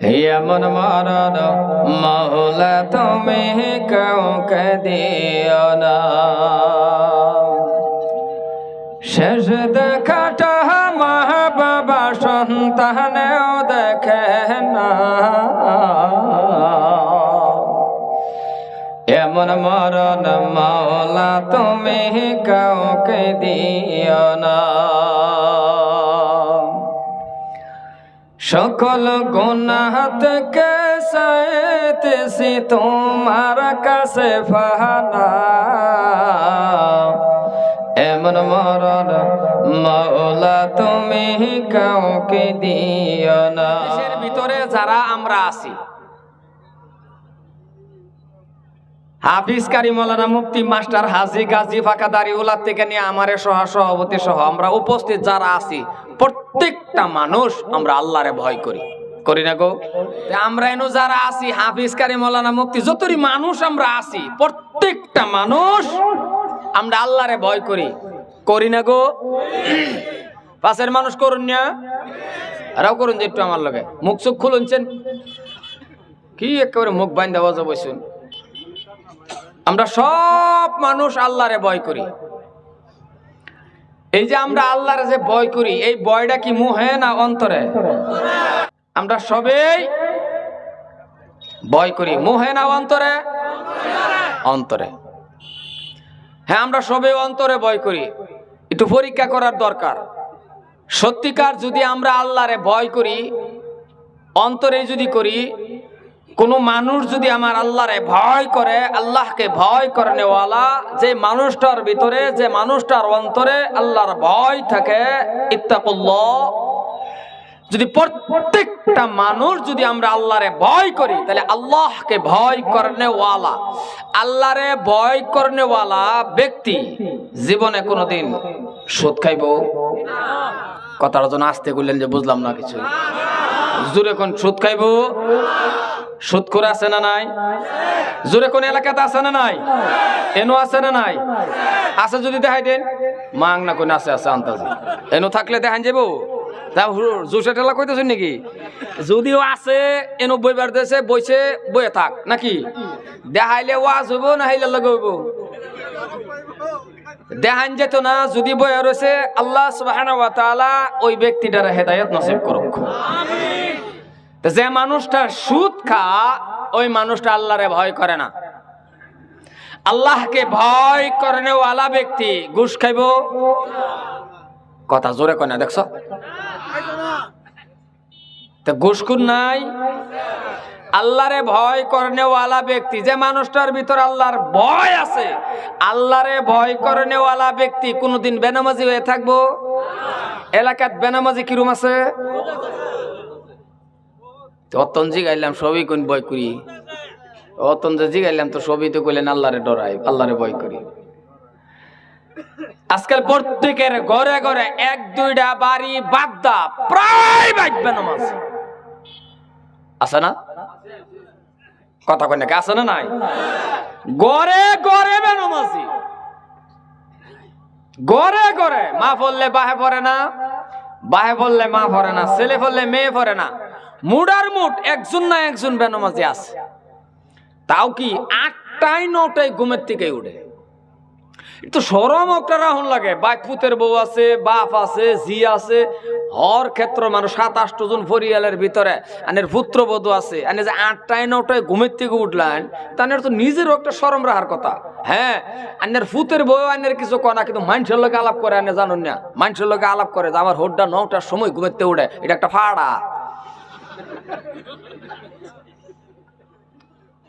এমন মরণ মাওলা তুমি কাউকে দিও না। শেষ দেখাটা মা বাবা সন্তানেও দেখে না, এমন মরণ মাওলা তুমি কাউকে দিও না। সকল গুনাহ থেকে চাইতেছি তোমার কাছে ফানা, এমন মরণ মাওলা তুমি কাউকে দিও না। দেশের ভিতরে যারা আমরা আছি, হাফিজ কারি মৌলানা মুফতি মাস্টার হাজী গাজী ফাঁকাদারি উলার থেকে নিয়ে আমারে সভাপতি সহ আমরা উপস্থিত যারা আছি, প্রত্যেকটা মানুষ আমরা আল্লাহরে ভয় করি, করি না গো? আমরা এনো যারা আছি হাফিজ কারি মৌলানা মুফতি যতই মানুষ আমরা আছি, প্রত্যেকটা মানুষ আমরা আল্লাহরে ভয় করি, করি না গো? পাশের মানুষ করুন না, আরও করুন যে একটু আমার লগে মুখ চোখ খুলুনছেন কি একেবারে মুখ বাইন্দা বাজা বসুন। আমরা সব মানুষ আল্লাহরে ভয় করি। এই যে আমরা আল্লাহরে যে ভয় করি, এই ভয়টা কি মুহে না অন্তরে? আমরা সবেই ভয় করি, মুহে না অন্তরে? অন্তরে। হ্যাঁ, আমরা সবে অন্তরে ভয় করি। একটু পরীক্ষা করার দরকার। সত্যিকার যদি আমরা আল্লাহরে ভয় করি, অন্তরে যদি করি, কোন মানুষ যদি আমার আল্লাহরে ভয় করে, আল্লাহকে ভয় করেনেওয়ালা যে মানুষটার ভিতরে, যে মানুষটার অন্তরে আল্লাহর ভয় থাকে, ইত্তাকুল্লাহ, যদি প্রত্যেকটা মানুষ যদি আমরা আল্লাহরে ভয় করি, তাহলে আল্লাহকে ভয় করেনেওয়ালা, আল্লাহরে ভয় করেনেওয়ালা ব্যক্তি জীবনে কোনোদিন সুদ খাইব? কথাটা যেন আসতে করলেন যে বুঝলাম না কিছু। জোরে কোন সুদ খাইব? সুদ করে আছে না নাই? জোরে কোন এলাকাতে আছে না নাই? এনো আছে না নাই? আছে যদি দেখাই দেন। মাং না কোন আছে, আছে আন্তাজি। এনো থাকলে দেখান যাবো। তা জোসে ঠেলা কইতেছেন নাকি? যদিও আছে এনো বইবার দেশে বইছে, বইয়ে থাক নাকি? দেখাইলে ওয়াজ হইব না হাইলে লগে হইব? দেখান যেত না। যদি বইয়া রয়েছে, আল্লাহ সুবহানাহু ওয়া তাআলা ওই ব্যক্তিটার হেদায়েত নসিব করুক। আমিন। যে মানুষটা সুদ খা, ওই মানুষটা আল্লাহরে ভয় করে না। আল্লাহকে ভয় করেনেওয়ালা ব্যক্তি ঘুষ খাইব? কথা জোরে কয় না, দেখছো তো ঘুষখোর নাই। আল্লাহরে ভয় করেনেওয়ালা ব্যক্তি, যে মানুষটার ভিতর আল্লাহর ভয় আছে, আল্লাহরে ভয় করেনেওয়ালা ব্যক্তি কোনোদিন বেনামাজি হয়ে থাকবো? এলাকাত বেনামাজি কিরম আছে? অতন জিগাইলাম সবই কোন ভয় করি, অতন যে জিগাইলাম তো সবই তো কইলেন আল্লাহরে ডরাই, আল্লাহরে ভয় করি। আজকাল প্রত্যেকের ঘরে ঘরে এক দুইটা বাড়ি বাদ দা প্রায় বাইবে নামাজ আছে না? কথা কই নাকি? আছে না নাই? ঘরে ঘরে বেনামাজি, ঘরে ঘরে। মা পড়লে বাহে পড়ে না, বাহে পড়লে মা পড়ে না, ছেলে পড়লে মেয়ে পড়ে না। মুডার মুড একজন না একজন বেনামাজি আছে। তাও কি 8টায় 9টায় ঘুমের থেকে উঠে। একটু সরম একটা রাহুন লাগে। বাইপুতের বউ আছে, বাপ আছে, জি আছে, হর ক্ষেত্র মানুষ 7-8 জন পরিয়ালের ভিতরে আনের পুত্রবধূ আছে। আনে যে 8টায় 9টায় ঘুমের থেকে উঠলেন, তাদের তো নিজেরও একটা সরম রাখার কথা। হ্যাঁ, আনের পুতের বউ আনের কিছু কনা, কিন্তু মানুষের লোকে আলাপ করে, আনে জানুন না, মানুষের লোকে আলাপ করে যে আমার হোড্ডা 9টার সময় ঘুমের থেকে উঠে, এটা একটা ফাড়া।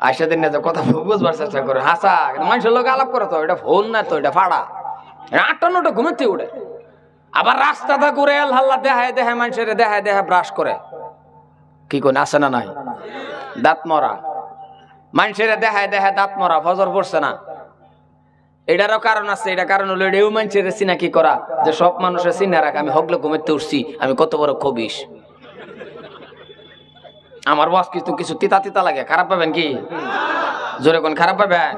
আইসা দিন না যে কথা বুঝবার চেষ্টা করে, হাসা মানুষের লোক আলাপ করে, তো এটা ফোন না, তো এটা ফাড়া। 8টা 9টা ঘুমেতে উঠে, আবার রাস্তাটা ঘুরে আল্লাহ দেখায় দেখায় মানুষের দেখায় দেখায় ব্রাশ করে। কি কোন আছে না নাই? দাঁত মরা মানুষের দেখায় দেখায় দাঁত মরা, ফজর পড়ছে না। এটারও কারণ আছে। এটা কারণ হলো এটাও মানুষের চিনাকি করা, যে সব মানুষের চিনে রাখ আমি হগলে ঘুমেতে উঠছি, আমি কত বড় খবিস। আমার বস কিছু কিছু তিতা তিতা লাগে, খারাপ পাবেন কি? জোরে কোন খারাপ পাবেন?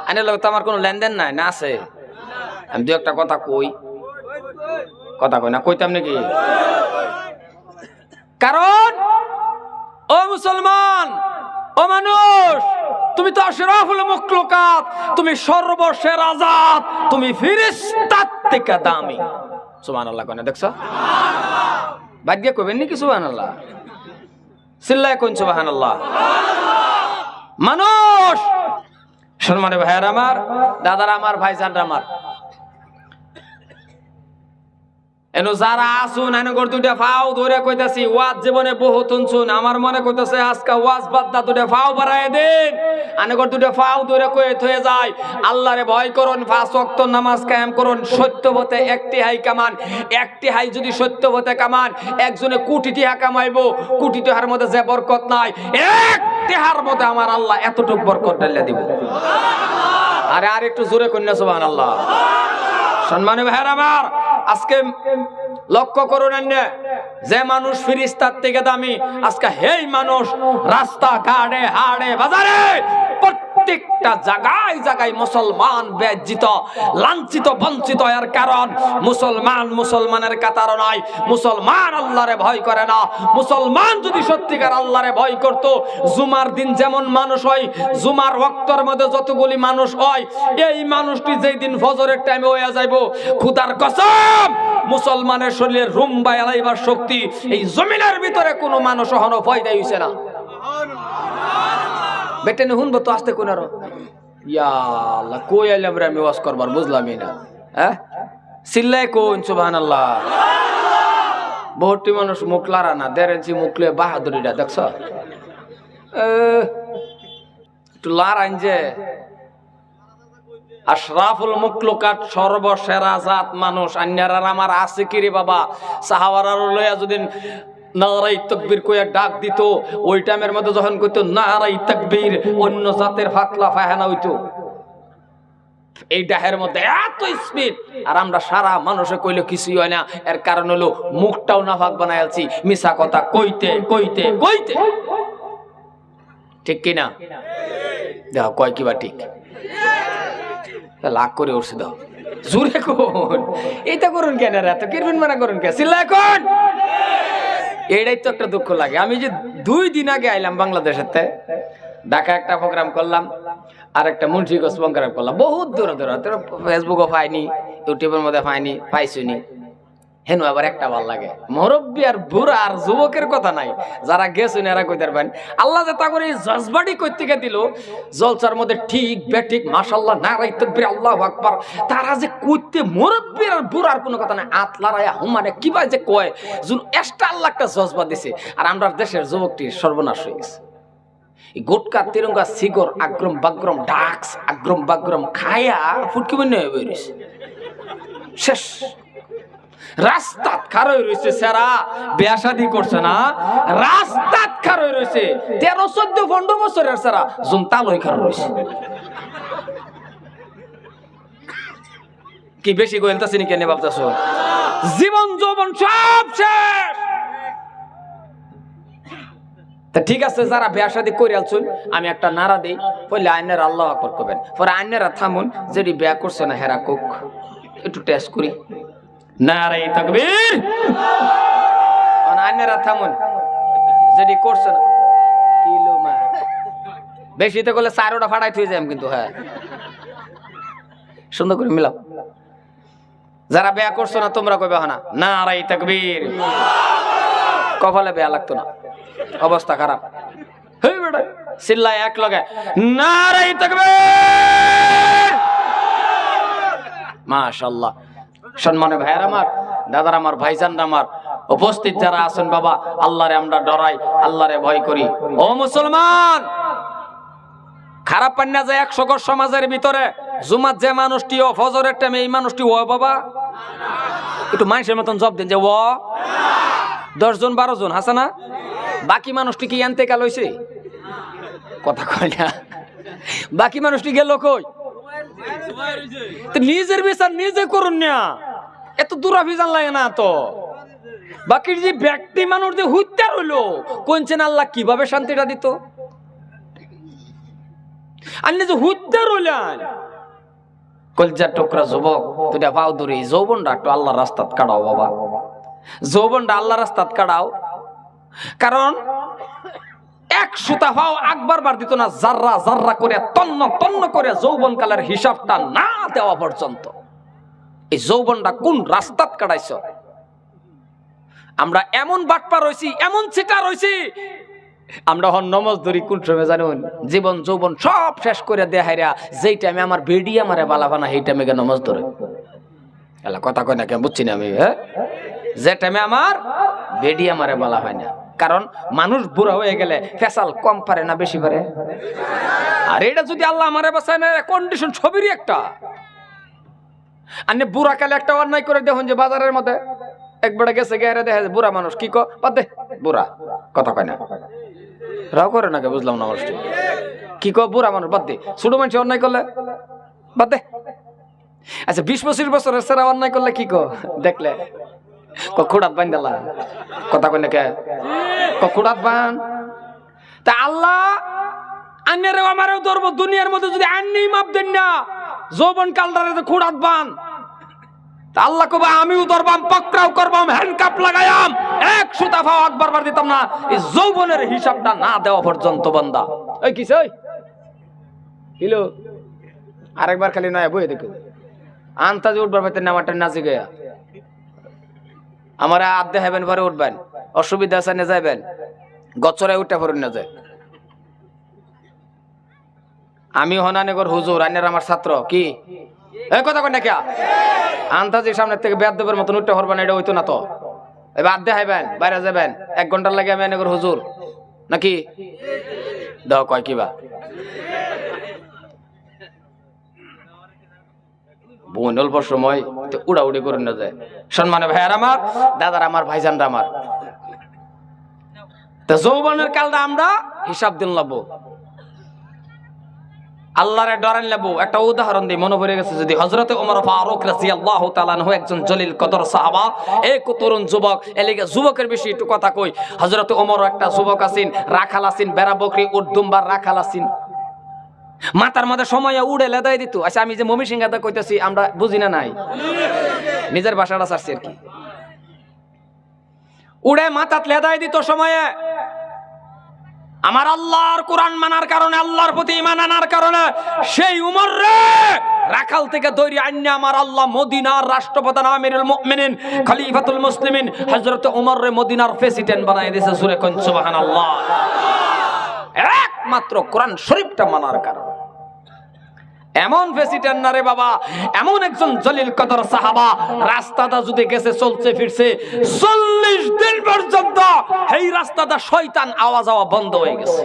আইনের লোক তো আমার কোনো লেনদেন নাই না, আছে? আমি দু একটা কথা কই, কথা কই না, কইতাম নাকি? কারণ ও মুসলমান, ও মানুষ, তুমি তো আশরাফুল মাখলুকাত, তুমি সর্বসেরা জাত, তুমি ফেরেশতার থেকে দামি। সুবহানাল্লাহ কোন দেখছো? ভাগ্য কইবেন নাকি সুবহানাল্লাহ? চিল্লায় কোন সুবহানাল্লাহ? মানুষ, সম্মানিত ভাইয়ার আমার, দাদারা আমার, ভাইজানরা আমার, এনো যারা আসুন এনো গর দুইটা ফাও ধরে কইতাছি, ওয়াজ জীবনে বহুত শুনছুন, আমার মনে কইতাছে আজকে ওয়াজ বাদ দা দুইটা ফাও বাড়ায় দেন, এনো গর দুইটা ফাও ধরে কয়ে থয়ে যায়, আল্লাহরে ভয় করুন, 5 ওয়াক্ত নামাজ কায়েম করুন, সত্য পথে একটি হাই কামান, একটি হাই যদি সত্য পথে কামান, একজনে কোটি টাকা কামাইবো, কোটি টাকার মধ্যে যে বরকত নাই, এক টাকার মধ্যে আমার আল্লাহ এতটুকু বরকত ঢেলে দিব। আরে আর একটু জোরে কন্যা সুবহানাল্লাহ। সম্মানিত ভাইরা আমার, আজকে লক্ষ্য করুন, যে মানুষ ফেরেশতার থেকে দামি, আজকে হেই মানুষ রাস্তা ঘাটে হাড়ে বাজারে প্রত্যেকটা জায়গায় জায়গায় মুসলমান বেজ্জিত, লাঞ্ছিত, বঞ্চিত। এর কারণ মুসলমানের কাতারও নাই, মুসলমান আল্লাহরে ভয় করে না। মুসলমান যদি সত্যিকার আল্লাহরে ভয় করত, জুমার দিন যেমন মানুষ হয়, জুমার ওয়াক্তের মধ্যে যতগুলি মানুষ হয়, এই মানুষটি যেই দিন ফজরের টাইমে হয়ে যাইব, খোদার কসম মুসলমানের শরীরে রুম্বা এলাইবার শক্তি এই জমিনের ভিতরে কোনো মানুষ হনো ফয়দা হইছে না। বেটেনে হুনবো তো আসতে কোন আরো ইয়া আল্লাহ, কই আইলাম রে আমি ওয়াজ করবার, বুঝলামই না। হ্যাঁ, চিল্লায় কোন সুবহানাল্লাহ। বহুটি মানুষ মুখ লারা না, দেড় মুখলে বাহাদুরিটা দেখছ, একটু লারাইন যে আশরাফুল মাখলুকাত, সর্বসেরা জাত মানুষ। আন্যার আমার আছে কি রে বাবা? সাহাবারা লইয়া যদি নারাই তাকবীর কইয়া ডাক দিত, ওই টাইমের মধ্যে যখন কইতো নারাই তাকবীর, অন্য জাতের ফাতলা ফাহানা হইতো। এই ডাহের মধ্যে এত স্পিড, আর আমরা সারা মানুষে কইলে কিছুই হয় না। এর কারণ হলো মুখটাও নাফাক বানায় আছি, মিছা কথা কইতে কইতে কইতে। ঠিক কিনা? দেখো কয় কিবা ঠিক লাখ করে উঠছে, দাও জোরে কোন এইটা করুন কেন, এত কিরবিন মানা করুন কে? চিল্লায় কোন? এইটাই তো একটা দুঃখ লাগে। আমি যে 2 দিন আগে আইলাম বাংলাদেশেতে, ঢাকা একটা প্রোগ্রাম করলাম, আর একটা মুন্সিগঞ্জ প্রোগ্রাম করলাম, বহুত দূরে দূরে, ফেসবুকও পাইনি, ইউটিউবের মধ্যে পাইনি, পাইছুনি। হেন আবার একটা ভাল লাগে, মুরব্বী আর বুড়া আর যুবকের কথা নাই, যারা গেছেন এরা কইতে পারবেন আল্লাহ যে তা করে জজবাড়ি কই থেকে দিল, জলসার মধ্যে ঠিক বেঠিক মাশাআল্লাহ নারাই তাকবীর আল্লাহু আকবার, তারা যে কইতে মুরব্বী আর বুড়ার কোনো কথা নাই, আতলারায়া হুমারে কিবা যে কয়, যুন এক্সট্রা আল্লাহ একটা জজবা দিছে। আর আমরা দেশের যুবকটি সর্বনাশ হয়ে গেছে। গোটকা, তিরঙ্গা, সিগর, আগ্রম বাগ্রম, ডাক্স আগ্রম বাগ্রম খায়া ফুটকি বন্য হয়ে বেরিয়েছে, শেষ। রাস্তাত খারই রয়েছে, সেরা বিয়া শাদী করছে না, রাস্তাত খারই রয়েছে 13, 14, 15 বছরের সেরা জুন তালই খার রয়েছে। কি বেশি গইলতাছি নি কেন ভাবতাছো? জীবন যৌবন সব শেষ। তা ঠিক আছে, যারা বিয়া শাদী করে আলছুন, আমি একটা নারা দেই, বললে আইনের আল্লাহু আকবার করবেন, পরে আইনেরা থামুন, যেটি বিয়া করছে না হেরা কোক একটু টেস্ট করি। নারাই তাকবীর। আইনেরা থামুন, যেটি করছে না কিলো মা বেশিতে করলে 4টা ফাটাই থুয়ে যাই কিন্তু। হ্যাঁ, সুন্দর করে মিলাও। যারা বিয়া করছো না তোমরা কইবে না নারাই তাকবীর। কপালে বিয়া লাগতো না, অবস্থা খারাপ। হেই বেটা চিল্লায় এক লগে নারাই তাকবীর। মাশাআল্লাহ। সম্মানে ভাইয়ার আমার, দাদার আমার, ভাইজানরা আমার, উপস্থিত যারা আছেন, বাবা আল্লাহরে আমরা ডরাই, আল্লাহরে ভয় করি। ও মুসলমান, খারাপ পান না যে 100 ঘর সমাজের ভিতরে জুমাত যে মানুষটি ও ফজরের টাইমে এই মানুষটি ও বাবা, একটু মানুষের মতন জব দেন যে ও 10 জন 12 জন আছে না, বাকি মানুষটি কি আনতে কাল হইছে? কথা কয় না। বাকি মানুষটি গেল কই? নিজের বিচার নিজে করুন না, এত দুরাফিজান লাগে না তো। বাকি যে ব্যক্তি মানুষ যে হত্যা হইলো, কোনছেন আল্লাহ কিভাবে শান্তিটা দিত? আল্লাহ যে হত্যা রইলেন, কলজার টুকরা যুবক, তুইটা পাও দূরে যৌবনটা একটু আল্লাহর রাস্তাত কাটাও বাবা, যৌবনটা আল্লাহর রাস্তাত কাটাও। কারণ এক সুতা পাও আকবার বার দিত না, জাররা জাররা করে তন্ন তন্ন করে যৌবন কালের হিসাবটা না দেওয়া পর্যন্ত। এই যৌবনটা কোন রাস্তাত কাটাইছ? আমরা এমন বাটপার রইছি, এমন ছিটা রইছি, আমরা হন নমাজ ধরি কোন সময় জানুন, জীবন যৌবন সব শেষ করে দেহাইরা যেই টাইমে আমার বেডি আমারে বালাবানা সেই টাইমে গিয়ে নমাজ ধরে। এলা কথা কয় না কেন বুঝছি না আমি, হ্যাঁ? যে টাইমে আমার বেডি আমারে বালা হয় না, কারণ মানুষ বুড়া হয়ে গেলে ফেসাল কম পারে না বেশি পারে। আর এটা যদি আল্লাহ আমারে বাঁচায় না, কন্ডিশন ছবিরই একটা। আনে বুড়া কালে একটা অন্যায় করে দেখুন যে বাজারের মধ্যে একবারে গেছে গেরে দেখা যায় বুড়া মানুষ, কি কো বাদ দে বুড়া, কথা কয় না রাও করে নাকি বুঝলাম না মানুষটি, কি কো বুড়া মানুষ বাদ দে, ছোট মানুষ অন্যায় করলে বাদ দে। আচ্ছা 20-25 বছরের সেরা অন্যায় করলে কি কো দেখলে খুড়াত বান দিলা, কথা কয় না কে খুড়াত বান। তা আল্লাহ আন্যেরও আমারও ধরবো, দুনিয়ার মধ্যে যদি আন্যই মাপ দেন না যৌবন কালটারে খুড়াত বান, তা আল্লাহ কবা আমিও ধরবাম, পাকড়াও করবাম, হ্যান্ডকাপ লাগাইয়াম, এক সুতা ফাও আকবার বার দিতাম না এই যৌবনের হিসাবটা না দেওয়া পর্যন্ত। বান্দা ওই কিছে ওই হিলো আরেকবার খালি নয় বই দেখো আন্তাজে উঠবার পাইতেন না, আমারটা নাচে গেয়া আমার আধে হেবেন পরে উঠবেন, অসুবিধা আছে না যাইবেন, গছরে উঠে পড়ুন না যায়। আমি হনানিগর হুজুর, আইনের আমার ছাত্র, কি এই কথা কয় না কে আন্তাজির সামনে থেকে বেয়াদবের মতন উঠতে পারবেন, এটা হইতো না তো। এবার আধে হাইবেন, বাইরে যাবেন, 1 ঘন্টার লাগে আমি আইনগর হুজুর নাকি দাও কয় কিবা বোন অল্প সময় উড়াউড়ি করে না যায়। সম্মানে ভাইয়ার আমার, দাদার আমার, ভাইজানরা আমার, তা যৌবনের কালটা আমরা হিসাব দিন লাবো, আল্লাহরে ডরান লাবো। একটা উদাহরণ দিই, মনে পড়ে গেছে, যদি হযরতে ওমর ফারুক রাদিয়াল্লাহু তাআলা আনহু একজন জলিল কদর সাহাবা, এক তরুণ যুবক, এলিগে যুবকের বেশি একটু কথা কই। হযরতে ওমর একটা যুবক আছেন, রাখাল আছেন, বেড়া বকরি উট দুম্বার রাখাল আছেন, মাথার মধ্যে সময় উড়ে লেদাই দিত। আচ্ছা আমি যে মমি সিংহাদা কইতেছি আমরা বুঝি না, নাই নিজের ভাষাটা ছাড়ছি আর কি, উড়ে মাথাত লেদাই দিত সময়ে। আমার আল্লাহর কোরআন মানার কারণে, আল্লাহর প্রতি ঈমান আনার কারণে সেই উমর রে রাখাল থেকে দৈরি আইনা আমার আল্লাহ মদিনার রাষ্ট্রপ্রধান আমিরুল মুমিনিন খলিফাতুল মুসলিমিন হযরত ওমর রে মদিনার প্রেসিডেন্ট বানায় দিয়েছে। সূরা কোন সুবহানাল্লাহ, একমাত্র কোরআন শরীফটা মানার কারণে। এমন প্রেসিডেন্ট না রে বাবা, এমন একজন জলিল কদর সাহাবা, রাস্তাটা যদি গেছে চলছে ফিরছে 40 দিন পর্যন্ত এই রাস্তাটা শয়তান আওয়াজ আওয়া বন্ধ হয়ে গেছে।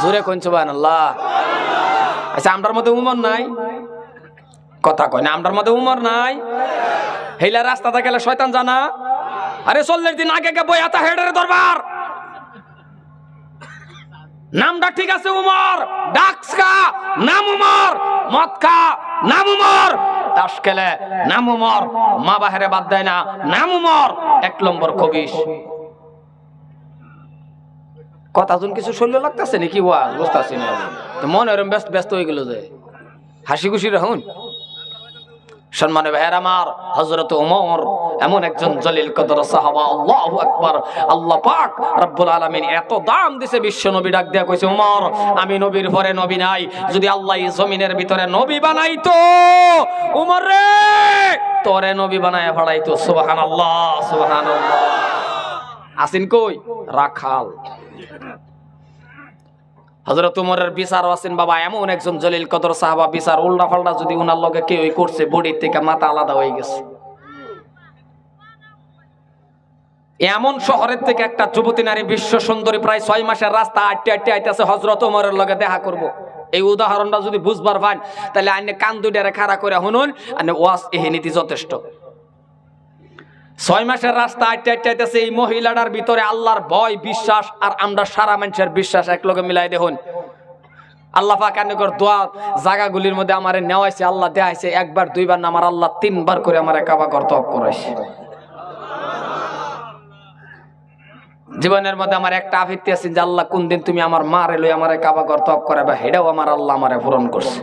জোরে কোন সুবহানাল্লাহ। আচ্ছা আমরার মধ্যে উমর নাই, কথা কয় না, আমরার মধ্যে উমর নাই। হেলা রাস্তাটা গেলে শয়তান জানা, আরে 40 দিন আগে গে বইয়াতা হেডের দরবার, নামটা ঠিক আছে উমর, ডাকসকা নাম উমর, মদ খা নাম উমর, তাস খেলে নাম উমর, মা বাহিরে বাদ দেয় না নাম উমর, 1 নম্বর খবিশ। কথা শুন কিছু শৈল্য লাগতেছে নাকি ওয়া বুঝতেছি না, মনে এরম ব্যস্ত হয়ে গেল যে হাসি খুশি রাখুন। সম্মানে ভাইয়ের আমার, হযরত ওমর এমন একজন জলিল কদর সাহাবা, আল্লাহু আকবার। আল্লাহ পাক রব্বুল আলামিন এত দাম দিয়েছে, বিশ্ব নবী ডাক দেয়া কইছে ওমর আমি নবীর পরে নবী নাই, যদি আল্লাহ এই জমিনের ভিতরে নবী বানাইতো ওমর রে তোরে নবী বানায় ফাড়াইতো। সুবহানাল্লাহ সুবহানাল্লাহ। আসিন কই রাখাল, হযরত ওমরের বিচার আছেন বাবা, এমন একজন জলিল কদর সাহাবা, বিচার উল্টা পাল্টা যদি উনার লগে কেউ করছে, বডির থেকে মাথা আলাদা হয়ে গেছে। এমন শহরের থেকে একটা যুবতী নারী, বিশ্ব সুন্দরী, প্রায় 6 মাসের রাস্তা আটটে আটটে আইতেছে হযরত ওমরের লগে দেখা করব। এই উদাহরণটা যদি বুঝবার পান তাহলে আইনে কান দুইটারে খাড়া করে শুনুন, আইনে ওয়াজ এহিনীতি যথেষ্ট। 6 মাসের রাস্তা আটটে আটটে আইতেছে, এই মহিলাটার ভিতরে আল্লাহর ভয়, বিশ্বাস, আর আমরা সারা মানুষের বিশ্বাস এক লগে মিলাই দেখুন। আল্লাহ পাক আনকর দোয়া জায়গাগুলির মধ্যে আমারে নেওয়াইছে, আল্লাহ দেখাইছে, 1 বার 2 বার না, আমার আল্লাহ 3 বার করে আমারে কাবা ঘর তওয়াফ করাইছে। জীবনের মধ্যে আমার একটা আফিত্তি আছে যে আল্লাহ কোন দিন তুমি আমার মারে লই আমারে কাবা ঘর তওয়াফ করাবে, হেডাও আমার আল্লাহ আমারে পূরণ করছে।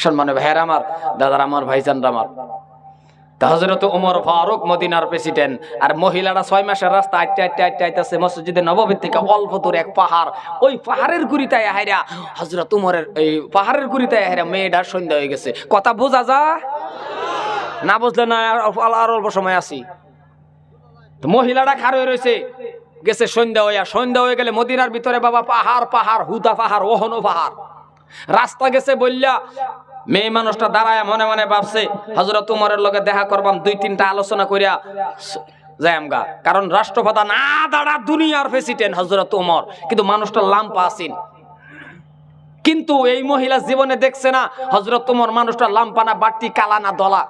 সম্মানে ভাইয়েরা আমার, দাদারা আমার, ভাইজানরা আমার, হযরত ওমর ফারুক মদিনার প্রেসিডেন্ট, আর মহিলারা 6 মাসের রাস্তা আইতে মসজিদে নববী থেকে অল্প দূরে এক পাহাড়, ওই পাহাড়ের গুড়িতে হাইরা হযরত ওমরের এই পাহাড়ের গুড়িতে হাইরা মেয়েটার সন্ধ্যা হয়ে গেছে। কথা বোঝা যা না? বুঝলে না, আর অল্প সময় আছি। তো মহিলাটা খাড়া হয়ে রয়েছে, গেছে সন্ধ্যা হয়ে গেলে মদিনার ভিতরে বাবা পাহাড় হুদা পাহাড়, ওহনো পাহাড়, রাস্তা গেছে বললা মেয়ে মানুষটা দাঁড়ায় মনে মনে ভাবছে হযরত ওমরের লগে দেখা করবাম, 2-3টা আলোচনা করিয়া যাইমগা, কারণ রাষ্ট্রপ্রধান না দাঁড়া দুনিয়ার প্রেসিডেন্ট হযরত ওমর, কিন্তু মানুষটা লাম্পা আছেন। কিন্তু এই মহিলা জীবনে দেখছে না হযরত ওমর মানুষটা লাম্পা না বাড়তি, কালা না দলা,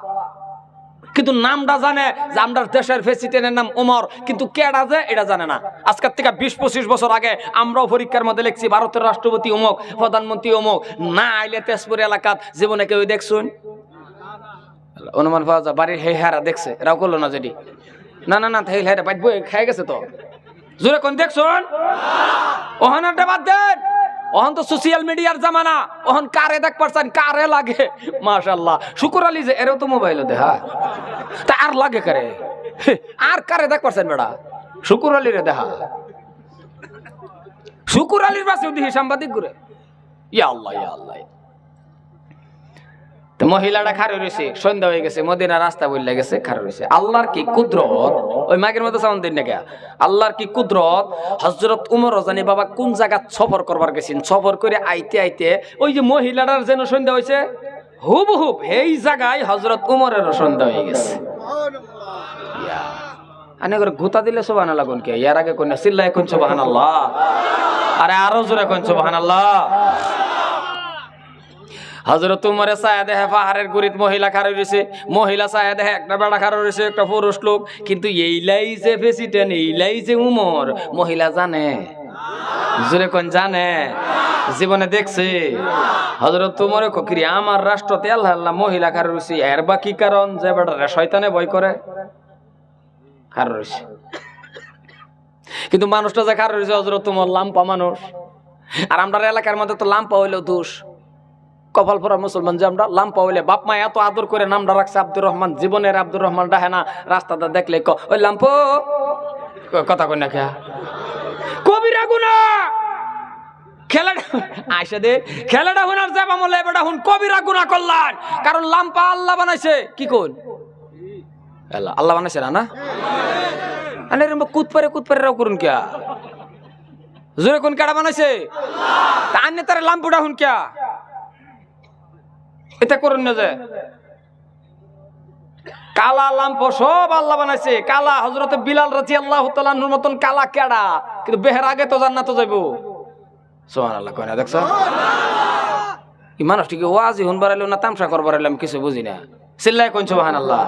কিন্তু নামটা জানে যে আমরা দেশের প্রেসিডেন্টের নাম ওমর, কিন্তু কেডা যে এটা জানে না। আজকের থেকে 20-25 বছর আগে আমরাও পরীক্ষার মধ্যে লিখছি ভারতের রাষ্ট্রপতি অমুক, প্রধানমন্ত্রী অমুক, না আইলে তেজপুর এলাকাত জীবনে কেউ দেখছুন? অনুমান পাওয়া যায় বাড়ির হে হারা দেখছে, এরাও করলো না যেটি না হেল হেরা বাইট বই খেয়ে গেছে। তো জোরে কোন দেখছুন? ওহানাটা বাদ দেন, ওহন তো সোশ্যাল মিডিয়ার জামানা, ওহন কারে দেখ পারছেন, কারে লাগে মাশাআল্লাহ। শুকুর আলী যে এরও তো মোবাইল দেখা, তা আর লাগে কারে, আর কারে দেখ পারছেন বেড়া? শুকুর আলী রে দেখা, শুকুর আলীর পাশে দেখি সাংবাদিক ঘুরে, ইয়া আল্লাহ ইয়া আল্লাহ। তো মহিলাটা খাড়ে রয়েছে, সন্ধ্যা হয়ে গেছে, মদিনা রাস্তা বললে গেছে, খাড়ে রয়েছে। আল্লাহর কি কুদরত, ওই মাগের মধ্যে সাউন্ড দিন না, আল্লাহর কি কুদরত। হযরত ওমর জানি বাবা কোন জায়গা সফর করবার গেছেন, সফর করে আইতে ওই যে মহিলাটার যেন সন্ধ্যা হয়েছে হুবহুব এই জায়গায় হযরত ওমরের সন্ধ্যা হয়ে গেছে। আনে করে গুতা দিলে সুবহানাল্লাহ কোন কে, এর আগে কোন চিল্লায় কোন সুবহানাল্লাহ, আরে আরো জোরে কোন সুবহানাল্লাহ। হযরত ওমরে ছায়া দেখে পাহাড়ের গুড়িত মহিলা খাড়া রয়েছে, মহিলা ছায়া দেখে একটা বেড়া খাড়া রয়েছে, একটা পুরুষ লোক, কিন্তু এইলাই যে প্রেসিডেন্ট, এইলাই যে উমর, মহিলা জানে? জোরে কোন জানে? জীবনে দেখছে? হযরত ওমরে ককিরি আমার রাষ্ট্রতে আল্লাহ আল্লাহ মহিলা খাড়া রয়েছে, এর বা কি কারণ যে বেড়া শয়তানে ভয় করে খাড়া রয়েছে। কিন্তু মানুষটা যে খাড়া রয়েছে হযরত ওমর লাম্পা মানুষ, আর আমরা এলাকার মধ্যে তো লাম্পা হইলেও দোষ। কপাল পরা মুসলমান যে আমরা লাম্পা হইলে, বাপ মা এত আদর করে নামটা রাখছে আব্দুর রহমান, জীবনের আব্দুর রহমান ডাহে না, রাস্তাটা দেখলে ওই লাম্পো কথা কই না কে কবিরা গুনা খেলাটা আইসা দে, খেলাটা হুনার যাবা মলে বেটা হুন কবিরা গুনা করলাম, কারণ লাম্পা আল্লাহ বানাইছে। কি কোন আল্লাহ বানাইছে না? আরে কুত পারে রাও করুন কিয়া, জোরে কোন কাটা বানাইছে? তা আন্নে তারে লাম্পুটা হুন কিয়া এটা করুন না, যে কালা লাম্প সব আল্লাহ বানাইছে। কালা হযরত বিলাল রাদিয়াল্লাহু তাআলা আনহুর মতন কালা কেডা, কিন্তু বেহের আগে তো জান্নাতে যাইবো। সুবহানাল্লাহ কয় না? দেখছো এই মানুষটিকে ওয়াজি হুন বাড়াইলো না তামসা করবার এলাম কিছু বুঝি না, চিল্লায় কোন সুবহানাল্লাহ।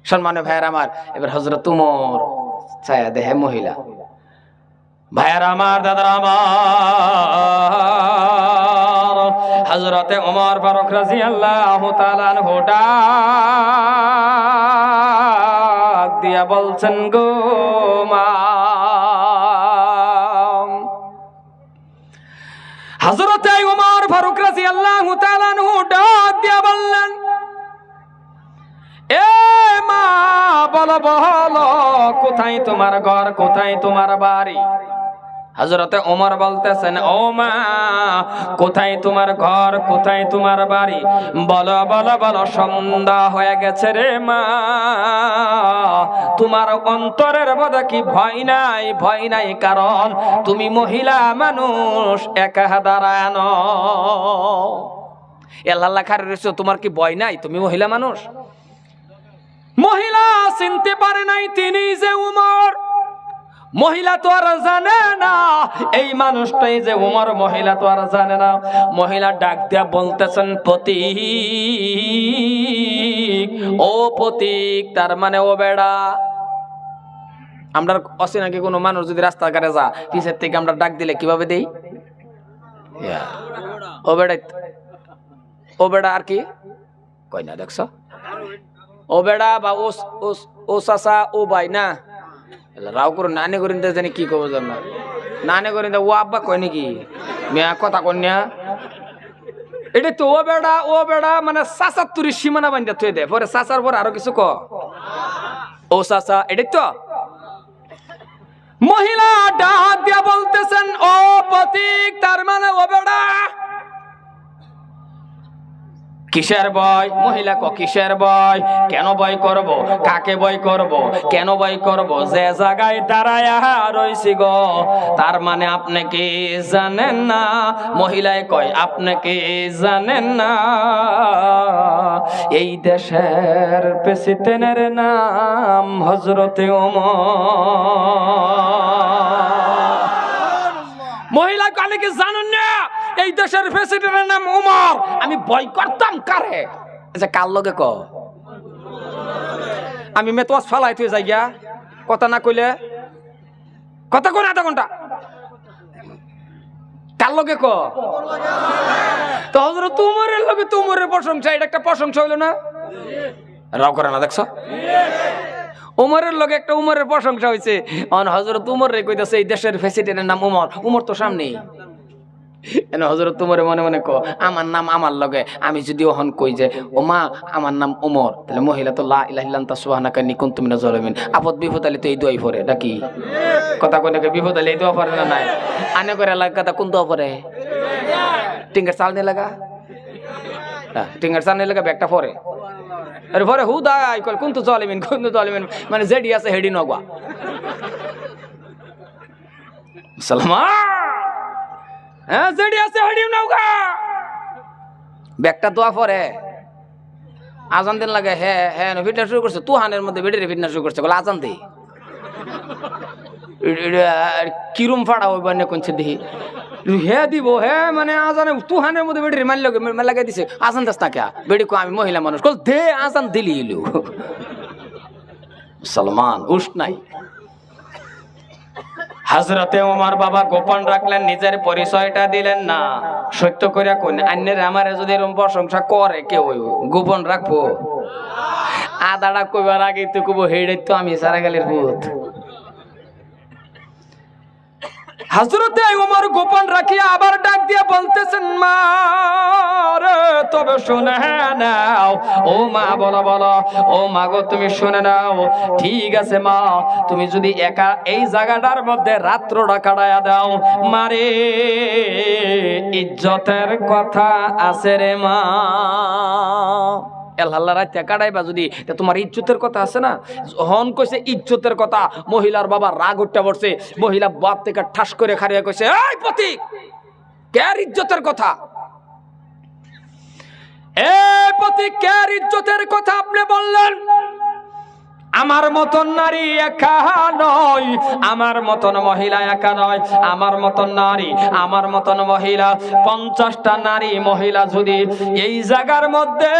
সম্মানীয় ভাইয়ের আমার, এবার হযরত ওমর ছায়া দেহে মহিলা, ভাইয়ের আমার, দাদার আমার, হযরতে ওমর ফারুক রাদিয়াল্লাহু তাআলা আনহু ডাক দিয়া বলছেন, গো মা। হযরতে ওমর ফারুক রাদিয়াল্লাহু তাআলা আনহু ডাক দিয়া বললেন, এ মা, বলো বলো কোথায় তোমার ঘর, কোথায় তোমার বাড়ি? হযরতে ওমর বলতেছেন, ও মা, কোথায় তোমার ঘর, কোথায় তোমার বাড়ি? বলো বলো বলো, সন্ধ্যা হয়ে গেছে রে মা, তোমার অন্তরের মধ্যে কি ভয় নাই? ভয় নাই, কারণ তুমি মহিলা মানুষ, একা দাঁড়ায় ন আল্লাহ খারে রয়েছে, তোমার কি ভয় নাই? তুমি মহিলা মানুষ। মহিলা চিনতে পারে নাই তিনি যে উমর, মহিলা তো আর জানে না এই মানুষটাই যে উমর, মহিলা তো আর জানে না। মহিলা ডাক দিয়া বলতেছেন, পথিক, ও পথিক, তার মানে ও বেড়া। আমরা অসি নাকি কোনো মানুষ যদি রাস্তাঘাটে যা, পিছের থেকে আমরা ডাক দিলে কিভাবে দেই? ও বেড়া, ও বেড়া, আর কি কই না? দেখছো, ও বেড়া বা ও চাচা, ও ভাই না, রাও করুন নানি করিন জানি কি কব জান না, নানি করিন ও আব্বা কয় নাকি মেয়া কথা কন্যা এটা তো ও বেড়া মানে চাচার তুরি সীমানা বান্ধা থুয়ে দেয়, পরে চাচার পর আরো কিছু ক ও চাচা, এটাই তো। মহিলা ডাক দিয়া বলতেছেন ও পথিক, তার মানে ও বেড়া কিসের ভয়? মহিলা ক কিসের ভয়? কেন ভয় করব? কাকে ভয় করব? কেন ভয় করব? যে জায়গায় দাঁড়ায়া রইছি গো, তার মানে আপনি কি জানেন না? মহিলায় কয় আপনি কি জানেন না এই দেশের প্রেসিডেন্টের নাম হযরতে ওমর? মহিলা কালে কি জানেন না এই দেশের প্রেসিডেন্টের নাম ওমর? আমি ভয় করতাম কারে? আচ্ছা কার লগে ক? আমি মেতোয়াজ ফালাই তুই যাই গিয়া কথা না কইলে কথা কোন আধা ঘন্টা কার লগে ক? তো হযরত ওমরের লগে তো ওমরের প্রশংসা, এটা একটা প্রশংসা হইল না? রাও করে না দেখছ? উমরের লগে একটা উমরের প্রশংসা হয়েছে, হযরত উমর রে কইতাছে এই দেশের প্রেসিডেন্টের নাম উমর। উমর তো সামনেই, হযরত উমরে মনে মনে ক আমার নাম আমার লগে, আমি যদি ওহন কই যে ও মা আমার নাম উমর, তাহলে মহিলা তো লা ইলাহা ইল্লা আনতা সুবহানাকা ইন্নী কুনতু মিনাজ জালিমিন। আপদ বিপদ আলে তো এই দোয়াই পড়ে নাকি? কথা কই নাকি বিপদ আলে এই দোয়া পড়ে না? নাই আনে করে লাগা কথা কোন দোয়া পড়ে? টিঙ্গার চাল নে লাগা, টিঙ্গার চাল নে লাগা ব্যাগটা পড়ে। আরে পরে হুদাই কল কুনতু জালিমিন কুনতু জালিমিন, মানে যেডি আছে হেডি নগা সালামা, হ্যাঁ যেডি আছে হেডি নগা ব্যাগটা দোয়া পড়ে। আজান দিন লাগে হ্যাঁ হ্যাঁ ফিটনা শুরু করছে, তুহানের মধ্যে বেডের ফিটনা শুরু করছে, বলে আজান দে কিরম ফাড়া হইব না কোনছে দেখি হে দিব হে মানে আজানে তুহানের মধ্যে বেডের মাল লাগাই দিছে, আজান দাস না কে বেডি কো আমি মহিলা মানুষ কল দে আজান দিলি ইলু সালমান উস নাই। হযরতে ওমর বাবা গোপন রাখলেন, নিজের পরিচয়টা দিলেন না। সত্য কইরা কোন আন্যের আমারে যদি এরকম প্রশংসা করে কেউ গোপন রাখবো? আদাটা কইবার আগে তো কইবো হেডে তো আমি সারা গেলের ভূত। হযরতে ওমর গোপন রাখিয়া আবার ডাক দিয়া বলতেছেন মা রে তবে শুনে নাও। ও মা বলো বলো, ও মা গো তুমি শুনে নাও। ঠিক আছে মা, তুমি যদি একা এই জায়গাটার মধ্যে রাত্রটা কাটায়া দাও, মারে ইজ্জতের কথা আছে রে মা। আল্লাহ রাতে কাটাইবা যদি তোমার ইজ্জতের কথা আছে না? হন কইছে ইজ্জতের কথা, মহিলার বাবা রাগ উঠতে পড়ছে। মহিলা বাপ থেকে ঠাস করে খাড়িয়া কইছে এই পথিক কার ইজ্জতের কথা? এই পথিক কার ইজ্জতের কথা আপনি বললেন? আমার মতন নারী একা নয়, আমার মতন মহিলা একা নয়, আমার মতন নারী আমার মতন মহিলা 50টা নারী মহিলা যদি এই জায়গার মধ্যে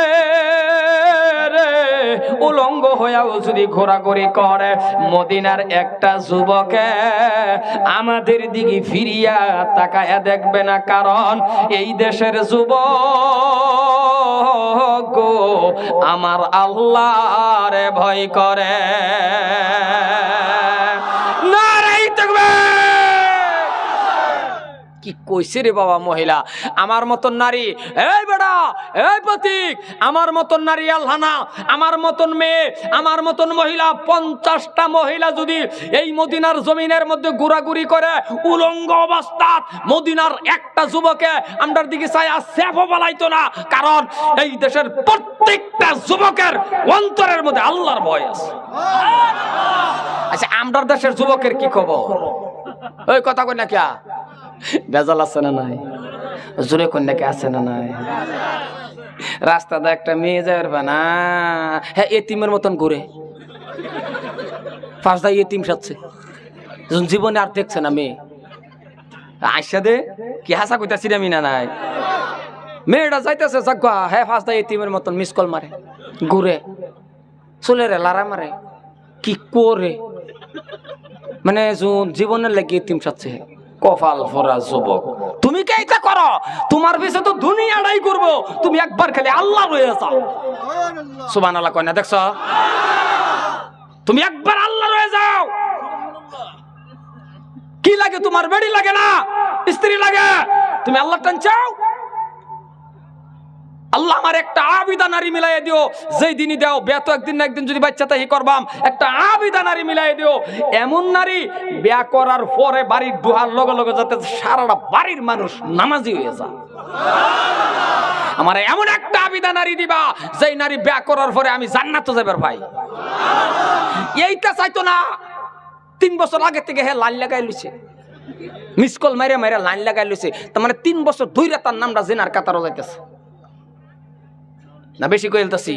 উলঙ্গ হয়েও যদি ঘোরাঘুরি করে, মদিনার একটা যুবকে আমাদের দিকে ফিরিয়া তাকায়া দেখবে না, কারণ এই দেশের যুবক গো আমার আল্লাহরে ভয় করে। নারায়ে তাকবীর! কি কইছে রে বাবা মহিলা? আমার মতন নারী, এই বেটা এই পথিক, আমার মতন নারী আল্লাহ না, আমার মতন মেয়ে আমার মতন মহিলা 50টা মহিলা যদি এই মদিনার জমিনের মধ্যে ঘোরাঘুরি করে উলঙ্গ অবস্থাত, মদিনার একটা যুবকে আমরার দিকে ছায়া সেফও বালাইতো না, কারণ এই দেশের প্রত্যেকটা যুবকের অন্তরের মধ্যে আল্লাহর ভয় আছে। আচ্ছা আমরার দেশের যুবকের কি খবর? ওই কথা কই না কিয়া বেজাল আছে না নাই? জোরে কন্যাকে আছে না নাই? রাস্তাতে একটা মেয়ে যাবে না, হ্যাঁ এতিমের মতন ঘুরে ফাঁসদা এতিম সাচ্ছে, জীবনে আর দেখছে না মেয়ে। আইসা দে কি হাসা কইতাছি আমি না নাই? মেয়েটা যাইতেছে জাগা, হ্যাঁ ফাঁসদা এতিমের মতন মিস কল মারে, ঘুরে চলে রে লারা মারে, কি করে মানে জীবনের লাগে এতিম সাচ্ছে। কপাল ফোরা যুবক, তুমি কে এটা করো? তোমার পিছে তো দুনিয়াটাই করবো, তুমি একবার খালি আল্লাহ রয়ে যাও। সুবহানাল্লাহ কয় না? দেখছো, তুমি একবার আল্লাহ রয়ে যাও। কি লাগে তোমার? বেড়ি লাগে না, স্ত্রী লাগে, তুমি আল্লাহ টান চাও। আল্লাহ আমার একটা আবিদা নারী মিলাই দিও, যেই দিনই দাও বিয়া তো একদিন না একদিন যদি বাচ্চা তাই করবাম, একটা আবিদা নারী মিলাই দিও, এমন নারী বিয়া করার পরে বাড়ির দুহার লগে লগে যাতে সারাটা বাড়ির মানুষ নামাজি হয়ে যায়। আমার এমন একটা আবিদা নারী দিবা যেই নারী বিয়া করার পরে আমি জান্নাতে যাবার ভাই। এইটা চাইতো না, 3 বছর আগে থেকে হে লাইন লাগাই লইছে, মিস কল মাইরা মাইরা লাইন লাগাই লইছে, তার মানে 3 বছর ধইরা তার নামটা জিনার কাতারও যাইতেছে না। বেশি কইলতাছি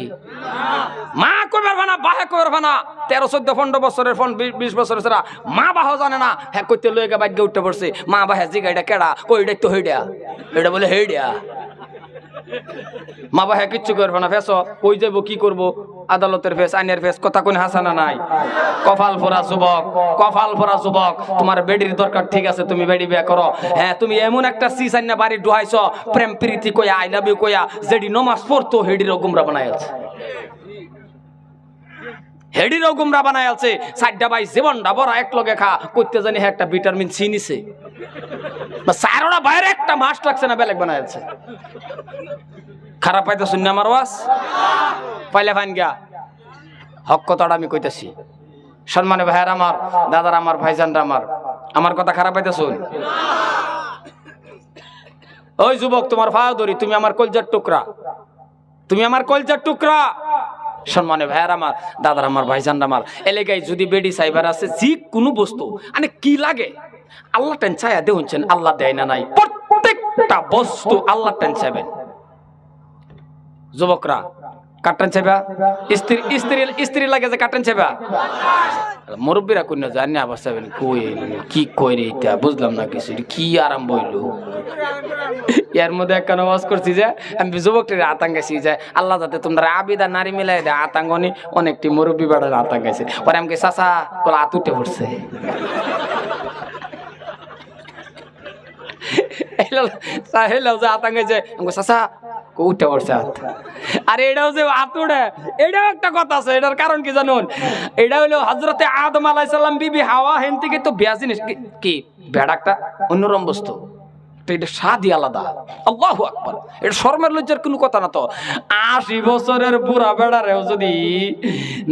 মা কইবার ভানা বাহে কইবার ভানা, 13 14 15 বছরের ফোন 20 বছরের ছাড়া মা বাহ জানে না, হ্যাঁ কইতে লইগা বাইকে উঠতে পড়ছে, মা বাহে জিগাইডা কেডা, কইডাই তো হইডা, এটা বলে হেইডা। মা বাহে কিচ্ছু করবে না, ফেস কই যাবো কি করব, আদালতের ফেস আইনের ফেস, কথা কোন হাসানা নাই। কপাল ফোরা যুবক, কপাল ফোরা যুবক, তোমার বেডির দরকার ঠিক আছে, তুমি বেডি বিয়া করো। হ্যাঁ তুমি এমন একটা সিস আইনা বাড়ি ডুহাইছ, প্রেম প্রীতি কইয়া আই লাভ ইউ কইয়া, যেডি নমাজ পড়তো হেডিরও গুমরা বানাই আছে, হেডিরও গুমরা বানাই আছে। 4টা ভাই জীবনটা বড় এক লগে খা করতে জানি একটা ভিটামিন সি নিছে, বা 4টা ভাইয়ের একটা মাস লাগছে না বেলেগ বানাই আছে। খারাপ পাইতে শুনি আমার ওয়াজ পাইলে ফাইন গা, হক কথাটা আমি কইতেছি। সম্মানে ভাইয়ার আমার, দাদার আমার, ভাইজানরা আমার, আমার কথা খারাপ পাইতে শুন। ওই যুবক তোমার ভাই ধরি, তুমি আমার কলজার টুকরা, তুমি আমার কলজার টুকরা। সম্মানে ভাইয়ার আমার, দাদার আমার, ভাইজানরা আমার, এলাকায় যদি বেডি সাইবার আছে যে কোনো বস্তু মানে কি লাগে আল্লাহ টেন চাইয়া দেউছেন, আল্লাহ দেয় না নাই, প্রত্যেকটা বস্তু আল্লাহ টেন চাইবেন। যুবকরা কাটন চাইবা, স্ত্রী লাগে যে কাটন চাইবা, মুরব্বীরা কোন জানি আবার চাইবেন কই কি কই রে, এটা বুঝলাম না কিছু, কি আরম্ভ হইলো। এর মধ্যে একটা ওয়াজ করছি যে আমি যুবকটির আতঙ্কাইছি যে আল্লাহ যাতে তোমরা আবিদা নারী মিলাই দেয়, আতঙ্কনি অনেকটি মুরব্বী বাড়ার আতঙ্কাইছে। পরে আমাকে চাচা কলা হাত উঠে পড়ছে, আতঙ্কাইছে চাচা উঠে পড়ছে হাত। আর এটাও যে হাত উঠে, এটাও একটা কথা আছে, এটার কারণ কি জানুন, এটা হলো হযরতে আদম আলাইহিস সালাম বিবি হাওয়া হেন থেকে তো বিয়া জিনিস কি বেড়া একটা অন্যরকম বস্তু, এটা স্বাদই আলাদা। আল্লাহু আকবার, এটা শরমের লজ্জার কোনো কথা না। তো 80 বছরের বুড়া বেড়ারেও যদি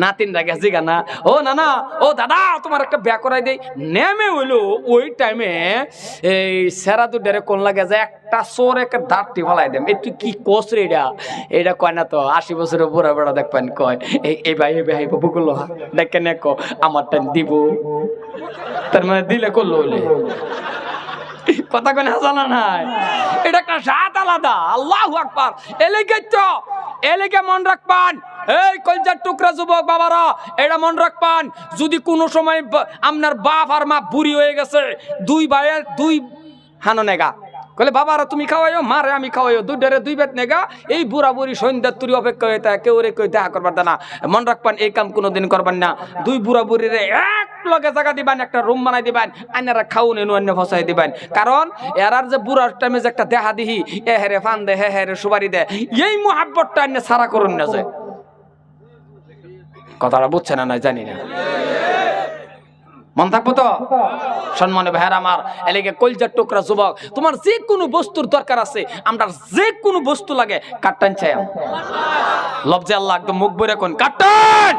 নাতিন রাখে জিগানা, ও নানা ও দাদা তোমার একটা বিয়া করাই দেই, নেমে হইলো ওই টাইমে এই সেরা দুটারে কোন লাগে যে একটা চোর একটা দাঁতটি ফেলাই দেম, এই তুই কি কোস রে, এটা কয় না। তো 80 বছরের বুড়া বেড়া দেখবেন কয় এই ভাই বাবু করলো দেখে নে কো আমার টাইম দিব, তার মানে দিলে করলো হইলে কথা কোন হাসানা নাই, এটা একটা স্বাদ আলাদা। আল্লাহু আকবার। এলাকা মন রাখবান, এই কলজার টুকরা যুবক বাবারা, এটা মন রাখবান, যদি কোনো সময় আপনার বাপ আর মা বুড়ি হয়ে গেছে, দুই ভাইয়ের দুই হানো নেগা কলে বাবারা তুমি খাওয়াইও, মারে আমি খাওয়াইও, দুইটারে দুই বেত নেগা, এই বুড়া বুড়ি সন্ধ্যার তুরি অপেক্ষা হয়ে থাকে, কেউ রে কেউ দেখা করবার না। মন রাখবান এই কাম কোনোদিন করবেন না। দুই বুড়া বুড়িরে এক লগে জায়গা দিবেন, একটা রুম বানাই দিবেন, আইনারা খাউন এনু অন্য ফসাই দিবেন। কারণ এরার যে বুড়ার টাইমে যে একটা দেহা দিহি, এ হেরে ফান দে, হে হেরে সুবারি দে, এই মুহাব্বতটা আইনে সারা করুন না যায়। কথাটা বুঝছে না না জানি না, মন থাকবো তো। সম্মানে ভাইয়ার আমার, এলাকা কলজার টুকরা যুবক, তোমার যে কোনো বস্তুর দরকার আছে, আমরা যে কোনো বস্তু লাগে কাট্টান চাই, লফজে আল্লাহ একদম মুখ বইরা কোন কাট্টান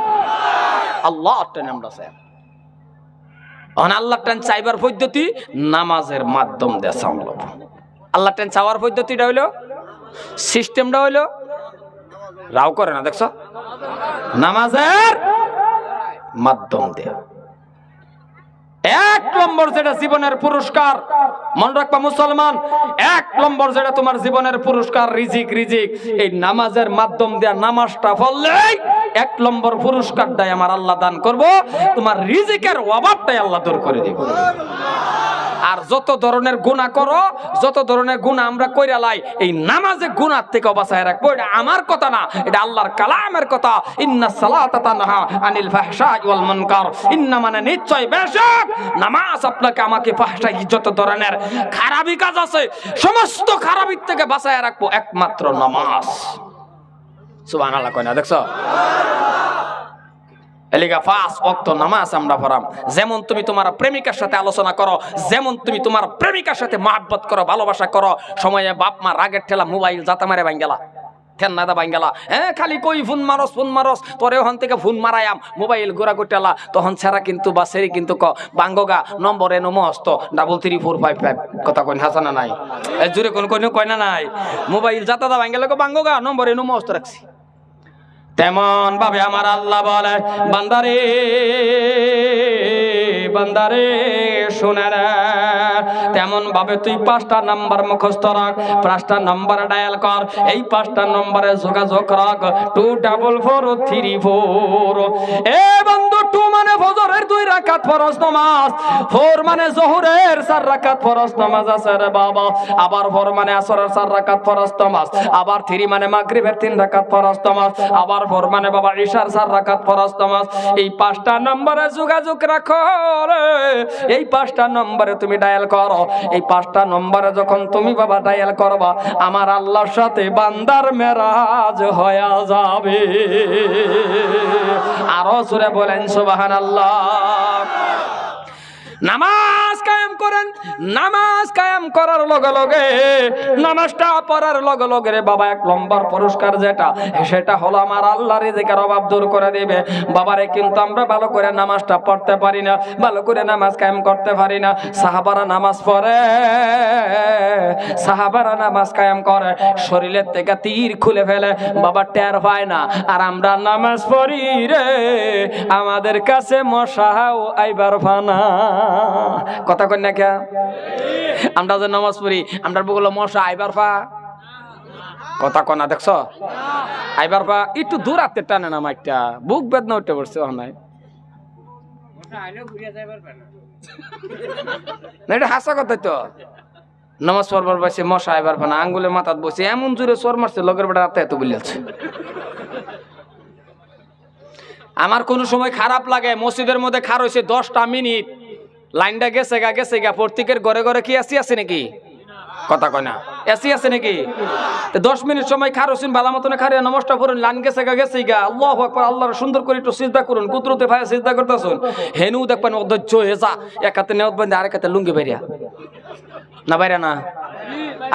আল্লাহ টান আমরা চাই। আল্লাহ টান চাইবার পদ্ধতি নামাজের মাধ্যম দিয়ে সম্ভব। আল্লাহ টান চাওয়ার পদ্ধতিটা হইলো, সিস্টেমটা হইলো, রাও করে না দেখছো, নামাজের মাধ্যম দিয়ে। 1 নম্বর যেটা জীবনের পুরস্কার, মন রাখবা মুসলমান, 1 নম্বর যেটা তোমার জীবনের পুরস্কার রিজিক। এই নামাজের মাধ্যম দিয়ে নামাজটা পড়লেই 1 নম্বর পুরস্কারটাই আমার আল্লাহ দান করব, তোমার রিজিকের অভাবটাই আল্লাহ দূর করে দিব। আর যত ধরনের গুনাহ করো, যত ধরনের গুনাহ আমরা কইরা লাই, এই নামাজে গুনাহ থেকে বাঁচায় রাখবো। এটা আমার কথা না, এটা আল্লাহর কালামের কথা। ইন্নাস সালাতা তানহা আনিল ফাহশাই ওয়াল মুনকার, ইন্না মানে নিশ্চয় বেশক নামাজ আপনাকে আমাকে ফাহশাই যত ধরনের খারাপি কাজ আছে সমস্ত খারাপির থেকে বাঁচায় রাখবো একমাত্র নামাজ। সুবহানাল্লাহ কয় না দেখছো, এলিগা 5 ওয়াক্ত নামাজ আমরা পড়াম। যেমন তুমি তোমার প্রেমিকার সাথে আলোচনা করো, যেমন তুমি তোমার প্রেমিকার সাথে মহব্বত করো, ভালোবাসা করো, সময়ে বাপ মা রাগের ঠেলা মোবাইল জাতা মারে ভাঙ্গেলা, থেন্নাদা বাইঙ্গালা হ্যাঁ খালি কই ফোন মারস তোরে ওখান থেকে ফোন মারায়াম মোবাইল গোড়া গোটালা তখন ছাড়া কিন্তু বা সেরি কিন্তু বাঙ্গগা নম্বর এনো মস্ত 334555 কথা কইন হাসানা নাই জুড়ে কোন কয় না নাই মোবাইল যাতাদা বাইঙ্গালা বাঙ্গগা নম্বর এনো মস্ত রাখছি তেমন ভাবে আমার আল্লাহ বলে বান্দারে শুনে রে তেমন ভাবে তুই 5টা নাম্বার মুখস্থ রাখ 5টা নাম্বার ডায়াল কর এই 5টা নম্বরে যোগাযোগ রাখ 244334 এ বন্ধু 2 মানে ফজরের 2 রাকাত ফরজ নামাজ 4 মানে যোহরের 4 রাকাত ফরজ নামাজ আছে রে বাবা আবার 4 মানে আসরের 4 রাকাত ফরজ নামাজ আবার 3 মানে মাগরিবের 3 রাকাত ফরজ নামাজ আবার 4 মানে বাবা ইশার 4 রাকাত ফরজ নামাজ এই 5টা নম্বরে যোগাযোগ রাখো এই 5টা নম্বরে তুমি ডায়াল করো এই 5টা নম্বরে যখন তুমি বাবা ডায়াল করবা আমার আল্লাহর সাথে বান্দার মেরাজ হয়ে যাবে আরো জোরে বলেন সুবহানাল্লাহ নামাজ কায়েম করেন নামাজ কায়েম করার লগে লগে নামাজটা পড়ার লগে লগে রে বাবা 1 নম্বর পুরস্কার যেটা সেটা হলো আমার আল্লাহর রিজিকের অভাব দূর করে দিবে বাবারে কিন্তু আমরা ভালো করে নামাজটা পড়তে পারি না ভালো করে নামাজ কায়েম করতে পারি না সাহাবারা নামাজ পড়ে সাহাবারা নামাজ কায়েম করে শরীরের থেকে তীর খুলে ফেলে বাবা টের পায় না আর আমরা নামাজ পড়ি রে আমাদের কাছে মশাও আইবার ফানা কথা কই না কে আমরা যে নামাজ পড়ি আমরা বগল মশা আইবার ফা কথা কনা দেখছো আইবার ফা একটু দূর হাতে টানে না মাইকটা বুক বেদনা উঠে পড়ছে ওখানে মশা আইলো ঘুরিয়া যাইবার পারে না এটা হাসা কথা তো নামাজ পড়বার বসে মশা আইবার ফা না আঙ্গুলে মাথাত বসে এমন জোরে সর মারছে লগের বেটা রাতে এত বলিয়াছে আমার কোন সময় খারাপ লাগে মসজিদের মধ্যে খার হইছে 10টা মিনিট লাইনটা গেছে গা প্রত্যেকের ঘরে ঘরে কি এসি আছে নাকি কথা কয় না এসি আছে নাকি 10 মিনিট সময় খার হোসেন ভালো মতন খারিয়া নমস্কার করুন লাইন গেছে গা আল্লাহু আকবার আল্লাহর সুন্দর করে একটু সিজদা করুন কুদরতে ভাই সিজদা করতেছুন হেনু দেখবেন অধৈর্য হয়ে যা এক হাতে নেওয়াত বান্ধে আরেক হাতে লুঙ্গি বাইরা না বাইরা না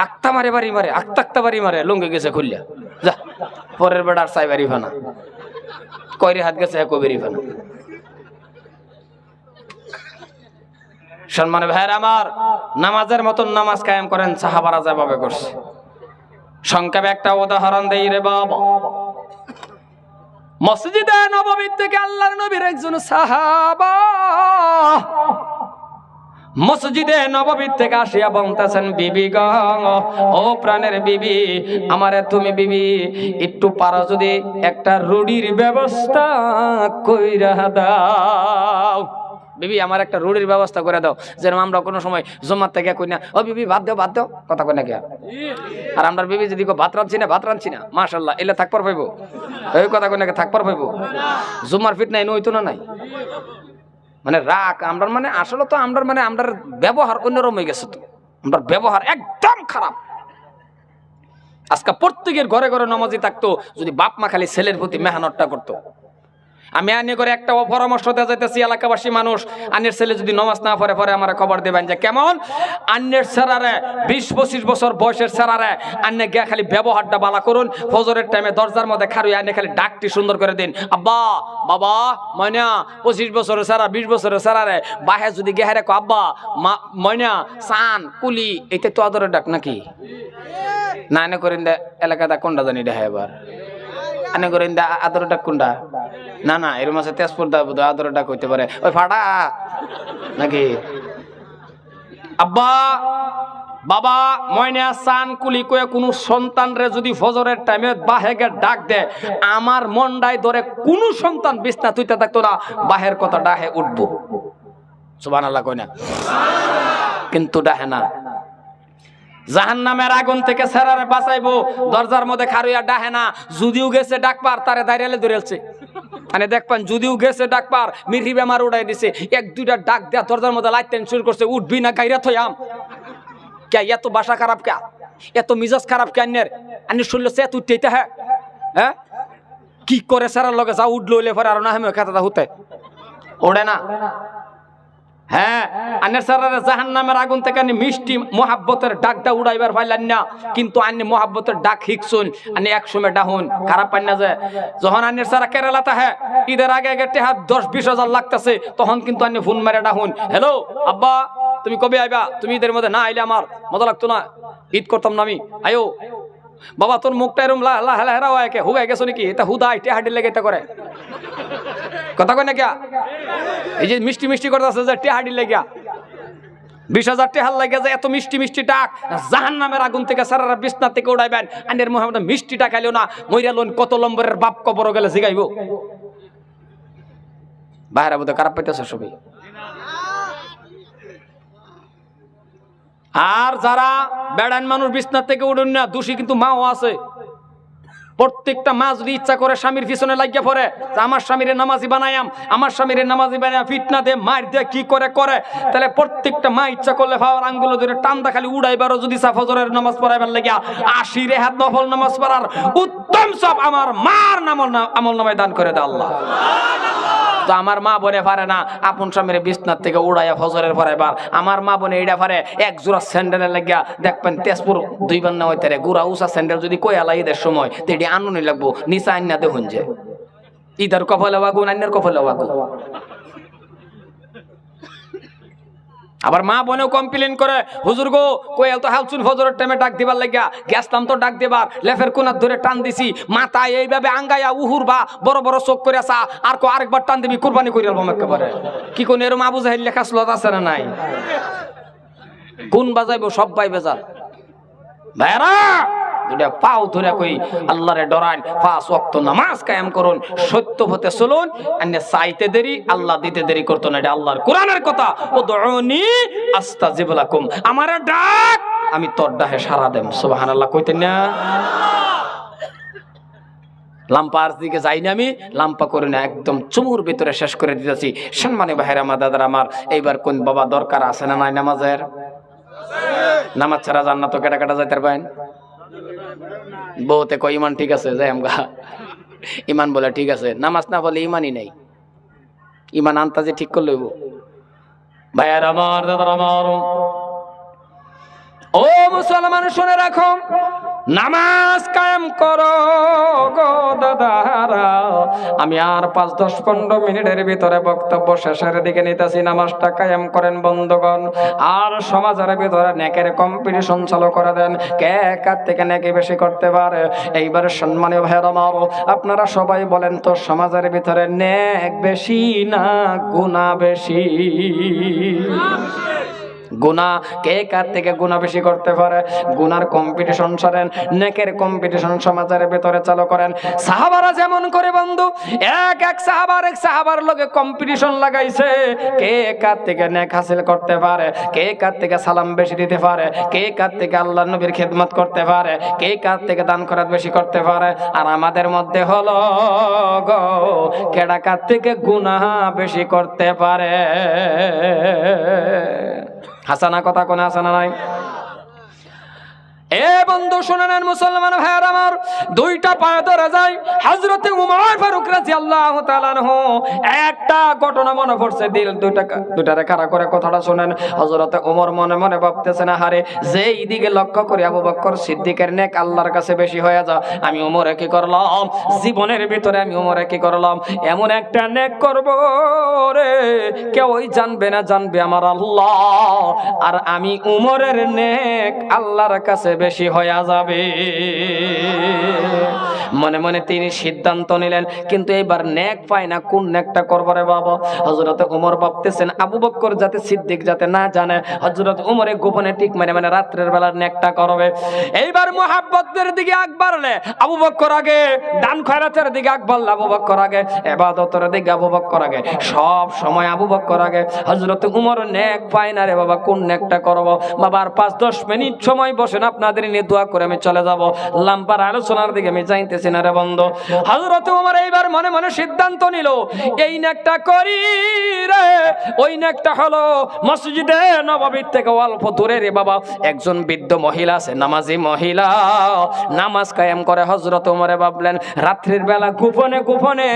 আক্তা মারে বাড়ি মারে আক্তা বাড়ি মারে লুঙ্গি গেছে খুললা যা পরের বেড়ার চাই বাড়ি ফানা কয়রে হাত গেছে কবেরি ফানা সম্মানে ভাইয়ের আমার নামাজের মতন নামাজ কায়েম করেন সাহাবারা যেভাবে করছে সংক্ষেপে একটা উদাহরণ দেই রে বাবা মসজিদে নববী থেকে আল্লাহর নবীর একজন সাহাবা মসজিদে নববী থেকে আসিয়া বলতেছেন বিবি গো ও প্রাণের বিবি আমারে তুমি বিবি একটু পারো যদি একটা রুটির ব্যবস্থা কইরা দাও বিবি আমার একটা রুটির ব্যবস্থা করে দাও যেন আমরা কোনো সময় জমাত থেকে কই না ও বিবি ভাত দাও কথা কই না কে আর আমরা বিবি যদি ভাত রাঁধছি না মাশাআল্লাহ এলে থাকবার পাইবো এই কথা কই না কে থাকবার পাইবো জুমার ফিট নাই নইতো না নাই মানে রাগ আমরা মানে আসলে তো আমরা মানে আমরা ব্যবহার অন্যরকম হয়ে গেছে তো আমরা ব্যবহার একদম খারাপ আজকে প্রত্যেকের ঘরে ঘরে নামাজি থাকতো যদি বাপ মা খালি ছেলের প্রতি মেহনতটা করতো আমি আনি করে একটা পরামর্শ দেওয়া যাইতেছি এলাকাবাসী মানুষ আন্যের ছেলে যদি নামাজ না পড়ে পরে আমার খবর দেবেন যে কেমন আন্যের ছেড়ারে 20-25 বছর বয়সের ছেড়ারে আন্যে গিয়া খালি ব্যবহারটা বালা করুন ফজরের টাইমে দরজার মধ্যে খারুই আন্যে খালি ডাকটি সুন্দর করে দিন আব্বা বাবা ময়না 25 বছরের ছেড়া 20 বছরের ছেড়ারে বাহে যদি গিয়ে রেখো আব্বা ময়না সান কুলি এটা তো আদরের ডাক নাকি না এনে করেন এলাকাটা কোনটা জানি দেখা এবার আনে করেন আদরের ডাক কোনটা না এর মাসে তেজপুর আদরের ডাক হইতে পারে ওই ফাটা নাকি আব্বা বাবা ময়না সান কুলি কয়ে কোনো সন্তানরে যদি ফজরের টাইমে বাহেগে ডাক দেয় আমার মনটাই ধরে কোনো সন্তান বিছনা তুইতে থাকতো না বাহের কথা ডাহে উঠবো সুবহানাল্লাহ কই না কিন্তু ডাহে না জাহান্নামের আগুন থেকে সেরারে বাঁচাইবো দরজার মধ্যে খারুইয়া ডাহে না যদিও গেছে ডাকবার তারে দাঁড়িয়ে ধরেছে মানে দেখবেন যদিও গেছে ডাকবার মিরহি বেমার উড়াই দিছে 1-2টা ডাক দেয়া দরজার মধ্যে লাইতেন শুরু করছে উঠবি না গাইরা থইয়াম কে এত বাসা খারাপ কে এত মিজাজ খারাপ কে আন্যের শুনলো সে তুইতে হ্যাঁ কি করে সেরার লগে যা উঠলো পরে আর না হেমে খাতা হতে ওড়ে না হ্যাঁ, আন্নের সারারে জাহান্নামের আগুন থেকে আনি মিষ্টি মোহাব্বতের ডাকটা উড়াইবার পাইলেন না, কিন্তু আন্নি মোহাব্বতের ডাক শিখছুন আনি একসময় ডাহুন খারাপ পাই না যে যখন আন্নের সারা কেরালাতে হ্যাঁ ঈদের আগে আগে টেহা 10-20 হাজার লাগতেছে, তখন কিন্তু আন্নি ফোন মেরে ডাহুন, হ্যালো আব্বা তুমি কবে আইবা, তুমি ঈদের মধ্যে না আইলে আমার মজা লাগতো না, ঈদ করতাম না আমি, আয়ো বাবা তোর মুখটা এরম হেরা হয় হুগাই গেছো নাকি, এটা হুদা টেহা হাডি লেগে এটা করে কথা কয় না কে, এই যে মিষ্টি মিষ্টি করতেছে যে টেহাডি লেগা 20,000 টেহার লাগে যে এত মিষ্টি মিষ্টি ডাক জাহান্নামের আগুন থেকে সারারা বিছনা থেকে উড়াইবেন, আন্নের মোহাম্মদ মিষ্টি টাকা খাইলো না মইরা লোন কত লম্বরের বাপ কবর গেলে জিগাইব বাইরে বোধ খারাপ পাইতেছে সবই। আর যারা বেড়ান মানুষ বিছনা থেকে উঠুন না দোষী কিন্তু মাও আছে। প্রত্যেকটা মা যদি ইচ্ছা করে স্বামীর পিছনে লাগিয়ে পড়ে আমার স্বামীরে নামাজি বানায়াম, আমার স্বামীরে নামাজি বানায় ফিটনা দে মার দিয়ে কি করে করে, তাহলে প্রত্যেকটা মা ইচ্ছা করলে ফাওয়ার আঙ্গুলো ধরে টান্দা খালি উড়াইবারও যদি ফজরের নামাজ পড়াইবার লাগিয়া 80 রেহাত নফল নামাজ পড়ার উত্তম সব আমার মার আমল নামায় দান করে দেয় আল্লাহ। তো আমার মা বনে পারে না আপন স্বামীর বিছনার থেকে উড়াইয়া ফজরের পড়াইবার, আমার মা বনে এইটা পারে এক জোড়া স্যান্ডেলের লাগিয়া দেখবেন তেজপুর 2 বার না হইতে গুড়া উষা স্যান্ডেল যদি কয়ালা ঈদের সময় তেটি আনুনি লাগবো নিচা আইনা দেখুন যে ঈদের কপালে বাগুন আইনের কপালে বাগুন। আবার মা বোনেও কমপ্লেন করে হুজুর গো কোয়েল তো হালচুন ফজরের টাইমে ডাক দিবার লাগিয়া গেছলাম তো ডাক দিবার লেফের কোনার ধরে টান দিছি মাথায় এইভাবে আঙ্গাইয়া উহুর বা বড় বড় চোখ করে আসা আর আরেকবার টান দিবি কুরবানি করে আলবাম একেবারে কি কোন এরম আবু জাহেল লেখা স্লোত আছে না নাই, কোন বাজাইবো সব পাই বেজাল ভাইরা দুটা পাও ধরে কই আল্লাহরে ডরান 5 ওয়াক্ত নামাজ কায়েম করুন সত্য পথে চলুন, আন্নে চাইতে দেরি আল্লাহ দিতে দেরি করতো না, এটা আল্লাহর কোরআনের কথা, উদউনি আস্তাজিব লাকুম আমারে ডাক আমি তোর ডাকে সাড়া দেব সুবহানাল্লাহ কইতেন না। লাম্পার দিকে যাই না আমি লাম্পা করে না একদম চুমুর ভিতরে শেষ করে দিতেছি। সম্মানী ভাইরা আমার দাদারা আমার এইবার কোন বাবা দরকার আছে না নাই নামাজের, নামাজ ছাড়া জান্নাত কেটা কেটা যাইতে পারেন বউতে কই ইমান ঠিক আছে যাই আমগা ইমান বলে ঠিক আছে, নামাজ না বলে ইমানই নাই, ইমান আন্তাজে ঠিক করে লইব। ভাইয়ার আমার দাদার আমার ও মুসলমান শুনে রাখো নামাজ কায়েম করো গো দাদারা, আমি আর 5-10-15 মিনিটের ভিতরে বক্তব্য শেষের দিকে নিতেছি, নামাজটা কায়েম করেন বন্ধুগণ। আর সমাজের ভিতরে নেকের কম্পিটিশন চালু করে দেন, কে কার থেকে নেকি বেশি করতে পারে। এইবার সম্মানীয় ভাইরা আমার আপনারা সবাই বলেন তো সমাজের ভিতরে নেক বেশি না গুনাহ বেশি? গুনাহ কে কার থেকে গুনাহ বেশি করতে পারে, গুনার কম্পিটিশন ছাড়েন, নেকের কম্পিটিশন সমাজের ভিতরে চালু করেন। সাহাবারা যেমন করে বন্ধু এক সাহাবার লগে কম্পিটিশন লাগাইছে, কে কার থেকে নেক হাসিল করতে পারে, কে কার থেকে সালাম বেশি দিতে পারে, কে কার থেকে আল্লাহর নবীর খিদমত করতে পারে, কে কার থেকে দান খয়রাত বেশি করতে পারে। আর আমাদের মধ্যে হলো গো কেডা কার থেকে গুনাহ বেশি করতে পারে। হাসানা কথা কোন হাসানা নাই? এ বন্ধু শুনে নেন মুসলমান ভাইয়ার আমার, 2টা পায়ে ধরে যায় হযরত উমর ফারুক রাদিয়াল্লাহু তাআলা আনহু। একটা ঘটনা মনে পড়ছে, দিল দুইটারে খাড়া করে কথাটা শুনেন। হযরত উমর মনে মনে ভাবতেছেন আরে যেই দিকে লক্ষ্য করে আবু বকর সিদ্দিকের নেক আল্লাহর কাছে বেশি হয়ে যা, আমি উমরে কি করলাম জীবনের ভিতরে, আমি উমরে কি করলাম এমন একটা নেক করব রে কেউই জানবে না, জানবে আমার আল্লাহ, আর আমি উমরের নেক আল্লাহর কাছে বেশি হয়ে যাবে। মনে মনে তিনি সিদ্ধান্ত নিলেন, কিন্তু এবার নেক পায় না, কোন নেকটা করবো রে বাবা। হযরত উমর ভাবতেছেন আবু বকর যাতে সিদ্দিক যাতে না জানে, হযরত উমরে গোপনে টিক মানে রাত্রের বেলা নেকটা করবে। এইবার মুহাব্বতের দিকে আগ বাড়লে আবু বকর আগে, দান খয়রাতের দিকে আগ বাড়লে আবু বকর আগে, ইবাদতের দিকে আবু বকর আগে, সব সময় আবু বকর আগে। হযরত উমর নেক পায় না রে বাবা, কোন নেকটা করবো বাবা। আর 5-10 মিনিট সময় বসেন, আপনাদের নিয়ে দোয়া করে আমি চলে যাব। লাম্পার আলোচনার দিকে আমি যাইতেছি। দেখতেছি না রে বন্ধু। হযরত ওমর এইবার মনে মনে সিদ্ধান্ত নিল, এই নেকটা করি রে। ওই নেকটা হলো মসজিদে নববীর থেকে অল্প দূরে রে বাবা একজন বৃদ্ধ মহিলা আছে, নামাজি মহিলা, নামাজ কায়েম করে। হযরত ওমরে ভাবলেন রাত্রির বেলা গোপনে গোপনে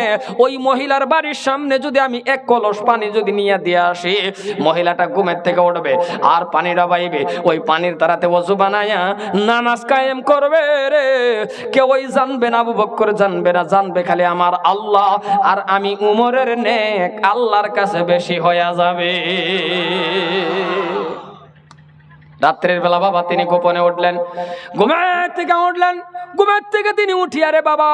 ওই মহিলার বাড়ির সামনে যদি আমি এক কলস পানি যদি নিয়ে দিয়ে আসি, মহিলাটা ঘুমের থেকে উঠবে আর পানিটা পাইবে, ওই পানির দ্বারাতে ওযু বানায়া নামাজ কায়েম করবে রে। কেউই জানবে না, আবু বকর জানবে না, জানবে খালি আমার আল্লাহ। আর আমি উমরের নেক আল্লাহর কাছে বেশি হয়ে যাবে। রাত্রের বেলা বাবা তিনি গোপনে উঠলেন, ঘুমের থেকে উঠলেন। ঘুমের থেকে তিনি উঠিয়া রে বাবা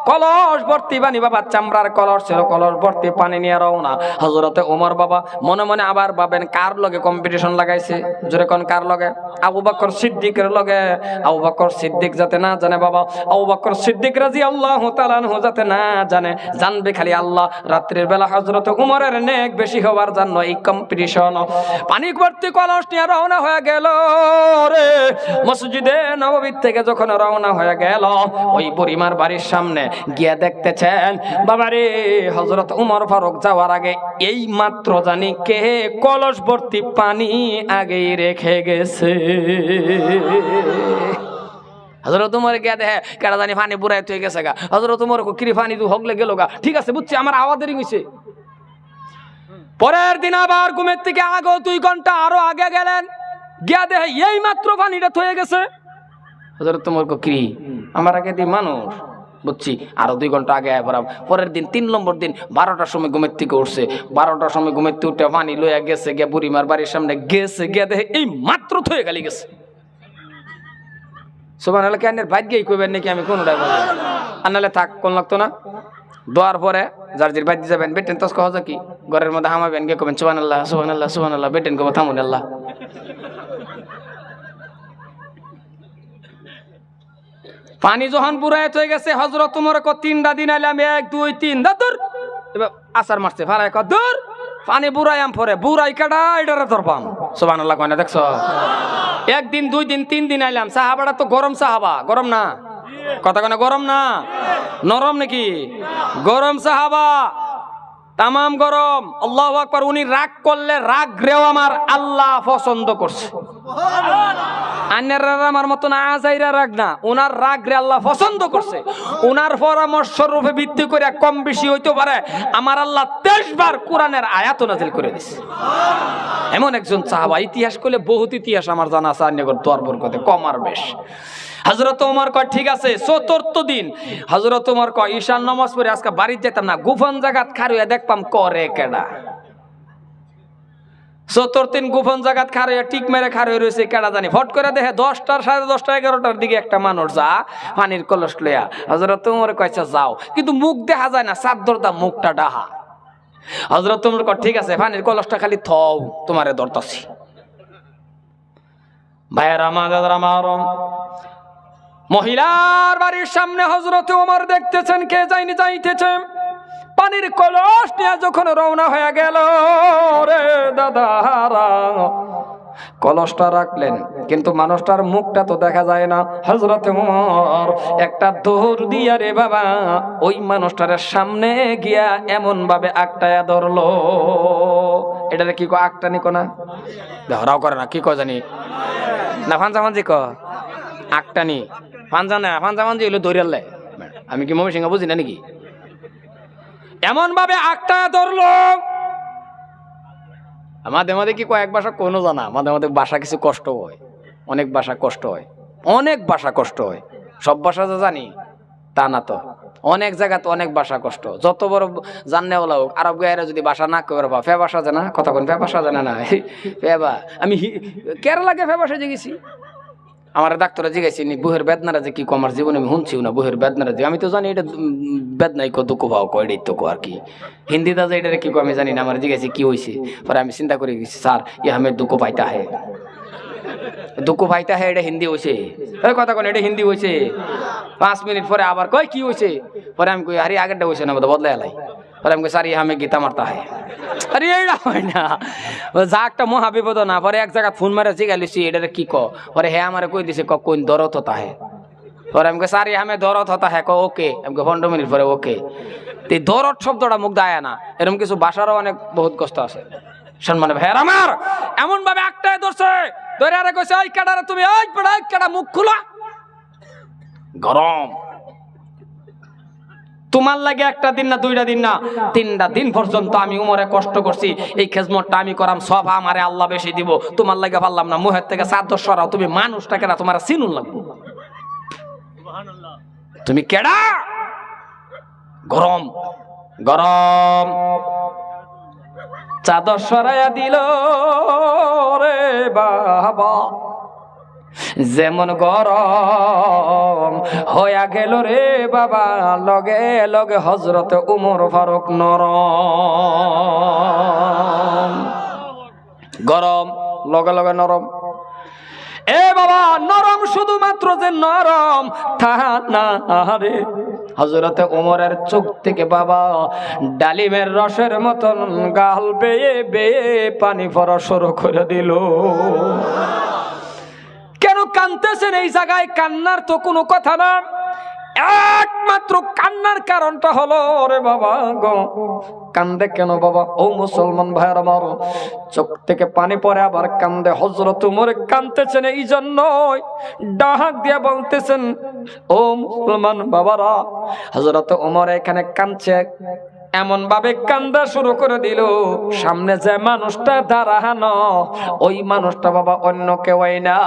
কলস ভর্তি পানি, বাবা চামড়ার কলস ছিল, কলস ভর্তি পানি নিয়ে রওনা। হযরতে ওমর বাবা মনে মনে আবার ভাবেন কার লগে কম্পিটিশন লাগাইছে, জোরে কোন কার লগে? আবু বকর সিদ্দিকের লগে। আবু বকর সিদ্দিক যাতে না জানে বাবা, আবু বকর সিদ্দিক রাদিয়াল্লাহু তাআলা আনহু যাতে না জানে, জানবে খালি আল্লাহ। রাত্রের বেলা হযরতে ওমরের নেক বেশি হওয়ার জন্য এই কম্পিটিশন। পানি ভর্তি কলস নিয়ে রওনা হয়ে গেল রে। মসজিদে নববীর থেকে যখন রওনা হয়ে গেল, ওই বুড়িমার বাড়ির সামনে গিয়ে দেখতেছেন বাবারে হযরত ওমর ফারুক যাওয়ার আগে এই মাত্র জানি কে কলস ভর্তি পানি আগেই রেখে গেছে। হযরত ওমর গিয়ে দেখে কেডা জানি পানি বুড়াইতে হয়ে গেছে গা। হযরত ওমর কি পানি তো হগলে গেল গা, ঠিক আছে বুঝছি, আমার আওয়াজ দেরি হইছে। পরের দিন আবার ঘুমের থেকে আগে 2 ঘন্টা আরো আগে গেলেন, গিয়া দেখে এই মাত্র পানিটা থয়ে গেছে। হযরত ওমর কি আমার আগে দি মানুষ, বুঝছি, আরো 2 ঘন্টা আগে আয় পড়াম। পরের দিন 3 নম্বর দিন 12টার সময় ঘুমের থেকে উঠছে, 12টার সময় ঘুমের থেকে উঠে পানি লইয়া গেছে, গিয়া বুড়িমার বাড়ির সামনে গেছে, গিয়া দেখে এই মাত্র থয়ে গেলি গেছে। সুবহানাল্লাহ, কেন ভাগ্যই কইবেন নাকি আমি কোনটাই বলি আর নাহলে থাক কোন লাগতো না। দোয়ার পরে জার্জির বাইতে যাবেন, বেটেন তস কহা কি ঘরের মধ্যে হামাবেন, গিয়ে কবেন সুবহানাল্লাহ সুবহানাল্লাহ সুবহানাল্লাহ, বেটেন কবে থামুন আল্লাহ। পানি যখন বুড়ায় হয়ে গেছে, হযরত ওমর কো 3টা দিন আইলাম, 1 2 3 দাদুর এবার আসার মারছে ফারায় কো দূর পানি বুড়াইয়াম পরে বুড়াই কাটা এটারে ধরবাম। সুবহানাল্লাহ কয় না দেখছো? 1 দিন 2 দিন 3 দিন আইলাম। সাহাবাটা তো গরম সাহাবা, গরম না কথা কয় না, গরম না নরম নাকি? গরম সাহাবা, তামাম গরম। আল্লাহু আকবার। উনি রাগ করলে রাগ রেও আমার আল্লাহ পছন্দ করছে। আমার মতো না আজাইরা রাগ না, ওনার রাগ রে আল্লাহ পছন্দ করছে। ওনার পরামর্শ রূপে ভিত্তি করে কম বেশি হইতে পারে আমার আল্লাহ 23 বার কোরআনের আয়াত নাযিল করে দিয়েছে। এমন একজন সাহাবা, ইতিহাস করলে বহুত ইতিহাস আমার জানা আছে, আন্যগর দোয়ার বরকতে কম আর বেশ। হযরত ওমর কয় ঠিক আছে। 4th দিন হযরত ওমর কয় ঈশান নামাজ পড়ে আজকে বাড়ি যেতাম না, গোপন জায়গাত খারুয়া দেখপাম করে কেডা। 4th দিন গোপন জায়গাত খারুয়া টিক মেরে খারুয়া রয়েছে, কেডা জানি। ফট করে দেখে 10টা 10:30 11টার দিকে একটা মানুষ যা পানির কলস লইয়া। হযরত ওমর কইছে যাও, কিন্তু মুখ দেখা যায় না, চাদর দা মুখটা ডাহা। হযরত ওমর কয় ঠিক আছে, পানির কলসটা খালি থও, তোমারে ধরতাছি। ভাইয়েরা আমার, মহিলার বাড়ির সামনে হযরত ওমর দেখতেছেন কে যাইনি যাইতেছে। পানির কলস নিয়ে যখন রওনা হয়ে গেল রে দাদারা, কলসটা রাখলেন কিন্তু মানুষটার মুখটা তো দেখা যায় না। হযরত ওমর একটা দৌড় দিয়া রে বাবা ওই মানুষটার সামনে গিয়া এমন ভাবে আকটায়া ধরলো। এটারে কি কয়? আকটানি কো না, ধরাও করে না, কি কয় জানি না, ফাঞ্জামাঞ্জি ক আকটানি। ফাঞ্জা না, ফাঞ্জামাঞ্জি হইলো দৌড়ালে। আমি কি ময়মনসিংহ বুঝি না নাকি? এমন ভাবে আকটায়া ধরলো। মাঝে মাঝে কি কয়েক ভাষা কোনো জানা, মাঝে মাঝে ভাষা কিছু কষ্ট হয়, অনেক ভাষা কষ্ট হয়, অনেক ভাষা কষ্ট হয়। সব ভাষা তো জানি তা না তো, অনেক জায়গাতে অনেক ভাষা কষ্ট। যত বড় জাননে ওলা হোক, আরব গায়েরা যদি ভাষা না করে বা ফে ভাষা জানা, কথা কোন ফে ভাষা জানে না ফেবা। আমি কেরালাকে ফে ভাষা জিগেছি, আমার ডাক্তারে জিগাইছি নি বুহের বেদনারা যে কি আমার জীবনে আমি শুনছিও না, বুহের বেদনারা যে আমি তো জানি এটা বেদনাই কো দুঃখ ভাও কয় এটাই তো আর কি। হিন্দিতে যে এটা কি আমি জানি না, আমার জিগাইছি কি হয়েছে। পরে আমি চিন্তা করে গেছি স্যার ই হামের দুঃখ পাইতা হে, দুঃখ পাইতা হে, এটা হিন্দি হয়েছে। ওই কথা কোন এটা হিন্দি হয়েছে। 5 মিনিট পরে আবার কয় কি হয়েছে। পরে আমি কই আরে আগেরটা হয়েছে না, বদলাই এলাই। পরে আমি কই স্যার ই হামে গীতা মারতা হে। আরে এইটা হয় না, যা একটা মহাবিপদ না। পরে এক জায়গা ফোন মারে জিগাইছি এটা কি ক। পরে হে আমারে কই দিছে কোন দরত হতা হে। পরে আমাকে সারি আমি দরদ হতা হ্যাঁ ওকে আমাকে 15 মিনিট পরে ওকে। এই দরদ শব্দটা মুখ দেয় না, এরকম কিছু ভাষারও অনেক বহুত কষ্ট আছে। সম্মানে ভাইয়ার আমার এমন ভাবে একটাই ধরছে, ধরে আরে কইছে ওই কাটারে তুমি ওই পড়া কাটা মুখ খোলা। গরম তোমার লাগে একটা দিন না, 2টা দিন না, 3টা দিন পর্যন্ত আমি উমরে কষ্ট করছি, এই খেজমতটা আমি করাম, সব আমারে আল্লাহ বেশি দিব, তোমার লাগে পারলাম না, মুহের থেকে চাদর সরাও, তুমি মানুষটাকে না তোমার চিনুন লাগবো, তুমি কেডা? গরম গরম চাদর সরাইয়া দিল রে বাবা, যেমন গরম হইয়া গেল রে বাবা, লগে লগে হযরত উমর ফারুক নরম। গরম লগে লগে নরম। এ বাবা নরম শুধুমাত্র যে নরম তা না রে, হযরত উমরের চোখ থেকে বাবা ডালিমের রসের মতন গাল বেয়ে বেয়ে পানি পড়া শুরু করে দিল। কেন কাঁদতেছেন? এই জায়গায় কান্নার তো কোনো কথা না, একমাত্র কান্নার কারণটা হলো রে বাবা গো, কান্দে কেন বাবা? ও মুসলমান ভাইয়ের আমার, চোখ থেকে পানি পড়ে আবার কান্দে। হযরত উমর কাঁদতেছেন এই জন্যই ডাক দিয়ে বলতেছেন ও মুসলমান বাবারা, হযরত উমর এখানে কাঁদছে, এমন ভাবে কান্দা শুরু করে দিল, সামনে যে মানুষটা দাঁড়ানো ওই মানুষটা বাবা অন্য কেউ না,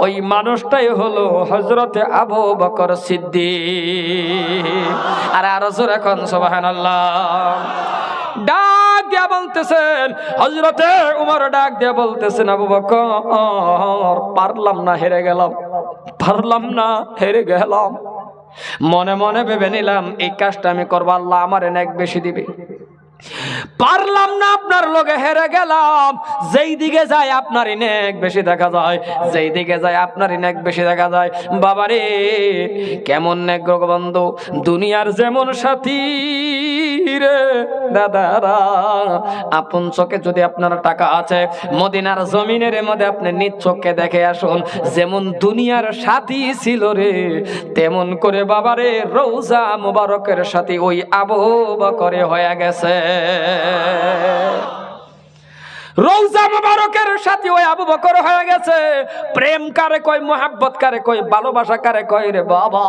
ওই মানুষটাই হলো হযরতে আবু বকর সিদ্দিক। আর আরো জোরে এখন সুবহানাল্লাহ। ডাক দিয়া বলতেছেন হযরতে উমর, ডাক দিয়া বলতেছেন আবু বকর, পারলাম না, হেরে গেলাম, পারলাম না, হেরে গেলাম। মনে মনে ভেবে নিলাম এই কাজটা আমি করবো, আল্লাহ আমার নেক বেশি দিবে। পারলাম না, আপনার লগে হেরে গেলাম। যেই দিকে যায় আপনারই নেক বেশি দেখা যায়, যেই দিকে যায় আপনারই নেক বেশি দেখা যায়। বাবারে কেমন নেক গো বন্ধু, দুনিয়ার যেমন সাথী রে দাদারা, আপন চোখে যদি আপনার টাকা আছে, মদিনার জমিনের মধ্যে আপনি নিজ চোখে দেখে আসুন, যেমন দুনিয়ার সাথী ছিল রে, তেমন করে বাবারে রওজা মুবারকের সাথী ওই আবু বকরে হয়ে গেছে। রওজা মুবারকের সাথে ওই আবু বকর হয়ে গেছে। প্রেম কারে কয়, মোহাব্বত কারে কয়, ভালোবাসা কারে কয় রে বাবা?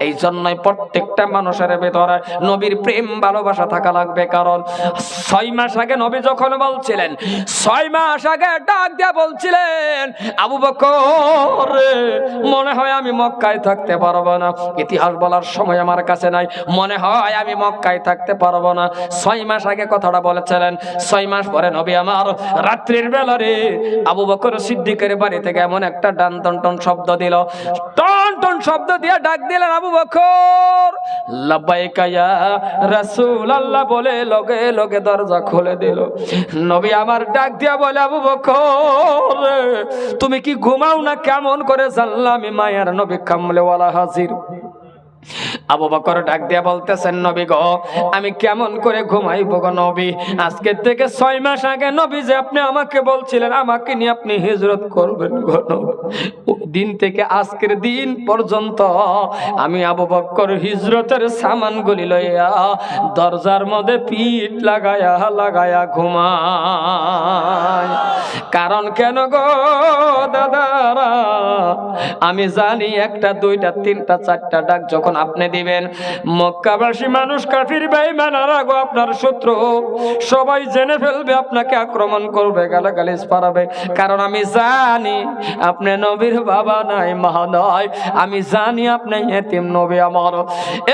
এই জন্যই প্রত্যেকটা মানুষের ভেতরে নবীর প্রেম ভালোবাসা থাকা লাগবে। কারণ 6 মাস আগে নবী যখন বলছিলেন, 6 মাস আগে ডাক দিয়া বলছিলেন আবু বকর মনে হয় আমি মক্কায় থাকতে পারবো না, ইতিহাস বলার সময় আমার কাছে নাই, মনে হয় আমি মক্কায় থাকতে পারবো না। 6 মাস আগে কথাটা বলেছিলেন। 6 মাস পরে নবী আমার রাত্রির বেলা রে আবু বকর সিদ্দিকের বাড়ি থেকে এমন একটা ডান টন টন শব্দ দিল, টন টন শব্দ দিয়ে ডাক দিলেন আবু বকর, লাব্বাইকা ইয়া রাসূলুল্লাহ বলে লগে লগে দরজা খুলে দিল। নবী আমার ডাক দিয়া বলে আবু বকর তুমি কি ঘুমাও না? কেমন করে জানলাম আমি মায়ার নবী কামলেওয়ালা হাজির? আবু বকর ডাক দিয়া বলতেছেন নবী গো, আমি কেমন করে ঘুমাইবো গো নবী? আজকে থেকে 6 মাস আগে নবী যে আপনি আমাকে বলছিলেন আমাকে নিয়ে আপনি হিজরত করবেন গো নবী, ওই দিন থেকে আজকের দিন পর্যন্ত আমি আবু বকর হিজরতের সামানগুলি লইয়া দরজার মধ্যে পিঠ লাগায়া লাগায়া ঘুমাই। কারণ কেন গো দাদারা, আমি জানি 1টা 2টা 3টা 4টা ডাক যখন আপনি দিবেন, মক্কাবাসী মানুষ কাফির বেঈমানরা গো আপনার শত্রু সবাই জেনে ফেলবে, আপনাকে আক্রমণ করবে, গালাগালিজ পারাবে। কারণ আমি জানি আপনি নবীর বাবা নাই, মা নয়, আমি জানি আপনি এতিম নবী আমার।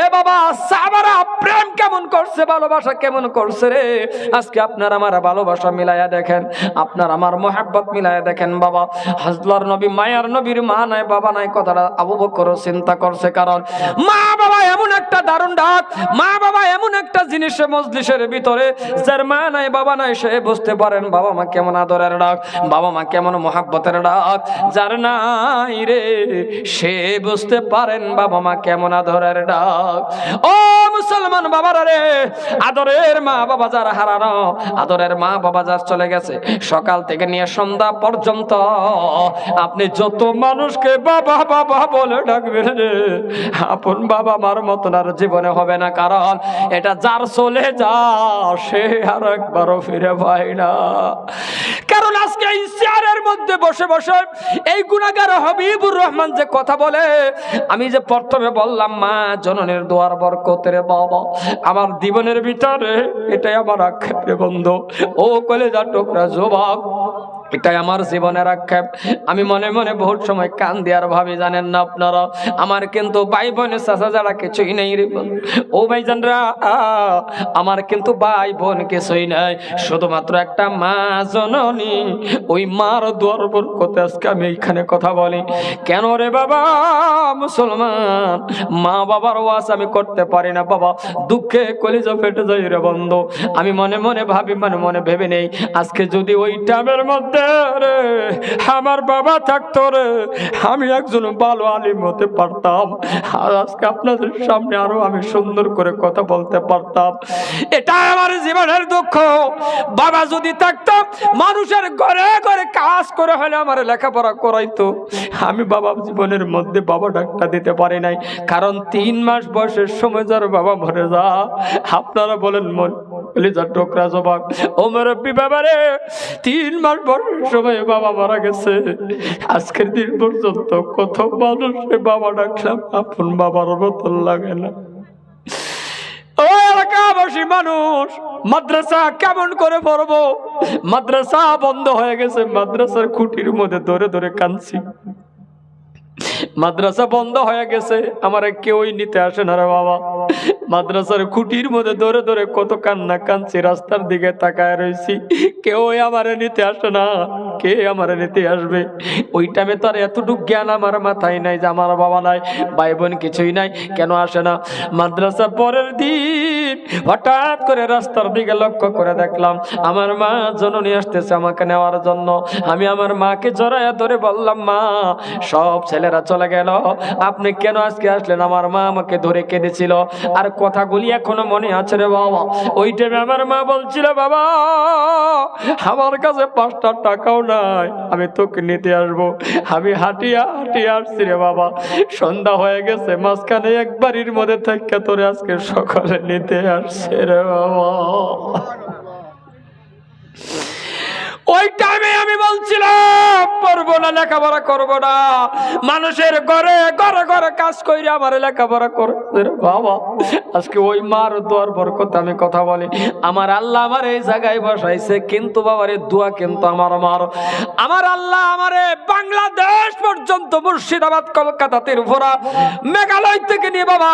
এ বাবা সাহাবারা প্রেম কেমন করছে, ভালোবাসা কেমন করছে রে। আজকে আপনার আমার ভালোবাসা মিলায়া দেখেন, আপনার আমার মোহাব্বত মিলায়া দেখেন। বাবা হাজলার নবী মায়ার নবীর মা নাই বাবা নাই, কথাটা আবু বকর চিন্তা করছে। কারণ মা বাবা এমন একটা দারুণ ডাক, মা বাবা এমন একটা জিনিস মজলিসের ভিতরে, যার মা নাই বাবা নাই সে বুঝতে পারেন বাবা মা কেমন আদরের ডাক, বাবা মা কেমন মোহাব্বতের ডাক। যার নাই রে সে বুঝতে পারেন বাবা মা কেমন আদরের ডাক। ও মুসলমান বাবারা রে, আদরের মা বাবা যারা হারানো, আদরের মা বাবা যার চলে গেছে, সকাল থেকে নিয়ে সন্ধ্যা পর্যন্ত আপনি যত মানুষকে বাবা বাবা বলে ডাকবেন রে, আপন বাবা মার মতন আর জীবনে হবে না। কারণ এটা যার চলে যা সে আর একবারও ফিরে পায় না। কারণ আজকে এই চেয়ারের মধ্যে বসে বসে এই গুনাহগার হাবিবুর রহমান যে কথা বলে, আমি যে প্রথমে বললাম মা জননীর দোয়ার বরকতের বাবা আমার জীবনের ভিতরে, এটাই আমার আক্ষেপ রে বন্ধু। ও কলেজার টুকরা যুবক, এটাই আমার জীবনের আক্ষেপ। আমি মনে মনে বহুত সময় কান দেওয়ার ভাবি, জানেন না আপনারা, আমার কিন্তু ভাই বোন চাচা যারা কিছুই নেই রে বন্ধু। ও ভাইজানরা, আমার কিন্তু ভাই বোন কিছুই নাই, শুধুমাত্র একটা মা জননী। ওই মার দোয়ার বরকতে আজকে আমি এইখানে কথা বলি। কেন রে বাবা মুসলমান, মা বাবার ওয়াজ আমি করতে পারি না বাবা, দুঃখে কলিজা ফেটে যাই রে বন্ধু। আমি মনে মনে ভাবি, মনে মনে ভেবে নেই, আজকে যদি ওই টাইমের মধ্যে রে আমার বাবা থাকতো রে, আমি একজন ভালো আলিম হতে পারতাম, আর আজকে আপনাদের সামনে আরো আমি সুন্দর করে কথা বলতে পারতাম। এটা আমার জীবনের দুঃখ। বাবা যদি থাকতো, মানুষের ঘরে ঘরে কাজ করে হলে আমার লেখাপড়া করাইতো। আমি বাবা জীবনের মধ্যে বাবা ডাক্তার দিতে পারি নাই, কারণ 3 মাস বয়সের সময় যার বাবা মরে যা। আপনারা বলেন কলিজার টুকরা জবাব, ও মুরব্বি বাবারে, 3 মাস বয়সের সময় বাবা মারা গেছে। আজকের দিন পর্যন্ত কত মানুষে বাবা ডাকলাম, আপন বাবার মতন লাগে না। ও এলাকাবাসী মানুষ, মাদ্রাসা কেমন করে পড়বো? মাদ্রাসা বন্ধ হয়ে গেছে, মাদ্রাসার খুঁটির মধ্যে ধরে ধরে কাঁদছি। মাদ্রাসা বন্ধ হয়ে গেছে, আমার কেউই নিতে আসে না রে বাবা। মাদ্রাসার খুঁটির মধ্যে ধরে ধরে কত কান্না কাঁদছি, রাস্তার দিকে তাকায় রয়েছি, কেউই আমারে নিতে আসে না। কে আমারে নিতে আসবে? ওই টাইমে তো আর এতটুকু জ্ঞান আমার মাথায় নাই যে আমার বাবা নাই, ভাই বোন কিছুই নাই, কেন আসে না? মাদ্রাসা পরের দিন হঠাৎ করে রাস্তার দিকে লক্ষ্য করে দেখলাম আমার মা জননী আসতেছে আমাকে নেওয়ার জন্য। আমি আমার মাকে জড়াইয়া ধরে বললাম, মা সব ছেলেরা চলে গেল, আপনি কেন আজকে আসলেন? আমার মা আমাকে ধরে কেঁদেছিল, আর কথাগুলি এখনো মনে আছে রে বাবা। ওই টাইমে আমার মা বলছিল, বাবা আমার কাছে 5টা টাকাও নাই, আমি তোকে নিতে আসবো। আমি হাঁটিয়া হাঁটিয়া আসছি রে বাবা, সন্ধ্যা হয়ে গেছে, মাঝখানে এক বাড়ির মধ্যে থেকে তোরে আজকে সকালে নিতে আসছে রে বাবা। ওই টাইমে আমি বলছিলাম পড়বো না, লেখাপড়া করবো না, মানুষের ঘরে ঘরে ঘরে কাজ করে আমার লেখাপড়া করছে বাবা। আজকে ওই মার দোয়ার বরকত আমি কথা বলি, আমার আল্লাহ আমার এই জায়গায় বসাইছে, কিন্তু বাবারে দোয়া কিন্তু আমার আমার আল্লাহ আমারে বাংলাদেশ পর্যন্ত, মুর্শিদাবাদ, কলকাতা, ত্রিপুরা, মেঘালয় থেকে নিয়ে বাবা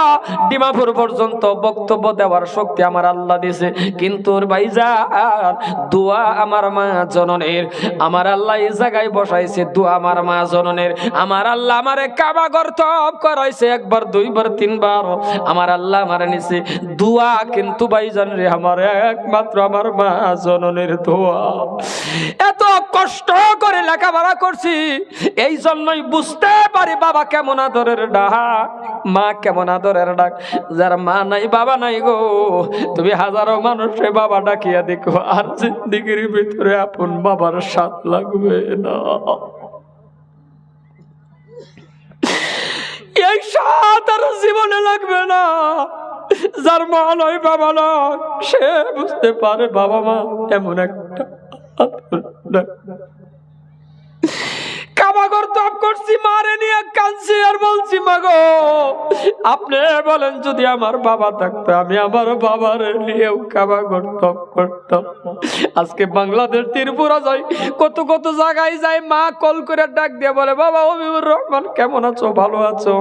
ডিমাপুর পর্যন্ত বক্তব্য দেওয়ার শক্তি আমার আল্লাহ দিয়েছে। কিন্তু ভাইজান দোয়া আমার মা জননের, আমার আল্লাহ এই জায়গায় বসাইছে দোয়া আমার মা জননের। আমার আল্লাহ আমারে কাবা ঘর তওয়াফ করাইছে 1 বার 2 বার 3 বার, আমার আল্লাহ আমারে নিছে দোয়া, কিন্তু ভাইজান রে আমার একমাত্র আমার মা জননের দোয়া। এত কষ্ট করে লেখাপড়া করছি, এই জন্যই বুঝতে পারি বাবা কেমন আদরের ডাক, মা কেমন আদরের ডাক। যার মা নাই বাবা নাই গো, তুমি হাজারো মানুষে বাবা ডাকিয়া দেখো, আর জিন্দেগির ভিতরে আপন বাবার স্বাদ লাগবে না। এই স্বাদ আর জীবনে লাগবে না। যার মা নয় বাবা নয়, সে বুঝতে পারে বাবা মা এমন একটা কাবাগর তপ করছি, মারে নিয়ে কাঁদছি আর বলছি, মাগো আপনি বলেন যদি আমার বাবা থাকতো, আমি আমার বাবার নিয়েও কাবাগর তপ করতাম। আজকে বাংলাদেশ, ত্রিপুরা যাই, কত কত জায়গায় যাই, মা কল করে ডাক দিয়ে বলে, বাবা হাবিবুর রহমান কেমন আছো, ভালো আছো?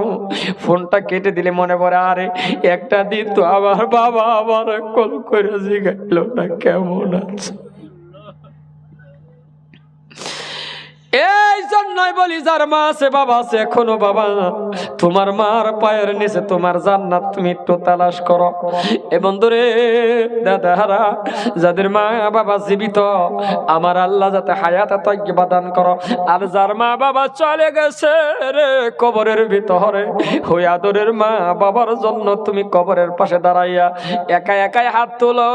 ফোনটা কেটে দিলে মনে পড়ে, আরে একটা দিন তো আমার বাবা আমার কল করে জিজ্ঞাসা না কেমন আছো। এই জন্যই বলি যার মা আছে বাবা আছে, এখনো বাবা তোমার মার পায়ের নিচে তোমার জান্নাত তুমি একটু তালাশ করো। এ বন্ধুরে দাদাহারা, যাদের মা বাবা জীবিত, আমার আল্লাহ যাতে হায়াত তাইয়্যিবা দান করো। আর যার মা বাবা চলে গেছে রে কবরের ভিতরে, ওই আদরের মা বাবার জন্য তুমি কবরের পাশে দাঁড়াইয়া একা একাই হাত তুলো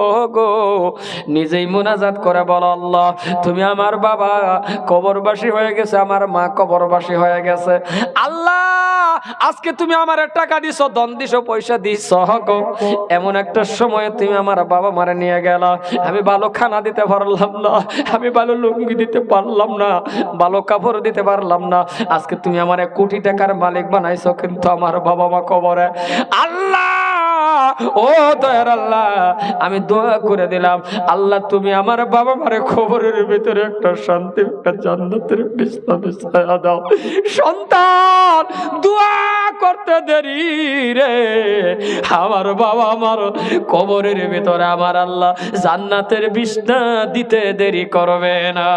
ও গো, নিজেই মুনাজাত করে বলো, আল্লাহ তুমি আমার বাবা কবরবাসী হয়ে গেছে, আমার মা কবরবাসী হয়ে গেছে। আল্লাহ আজকে তুমি আমার টাকা দিছো, ধন দিছো, পয়সা দিছো গো, এমন একটা সময় তুমি আমার বাবা মারে নিয়ে গেল, আমি ভালো খানা দিতে পারলাম না, আমি ভালো লুঙ্গি দিতে পারলাম না, ভালো কাপড় দিতে পারলাম না, আজকে তুমি আমার 1 কোটি টাকার মালিক বানাইছো, কিন্তু আমার বাবা মা কবরে। আল্লাহ ও দয়ার আল্লাহ, আমি দোয়া করে দিলাম, আল্লাহ তুমি আমার বাবা মারে কবরের ভিতরে একটা শান্তি, একটা জান্নাতের বিছানা বিছায়া দাও। সন্তান দোয়া করতে দেরি রে, আমার বাবা আমার কবরের ভিতরে আমার আল্লাহ জান্নাতের বিছানা দিতে দেরি করবে না।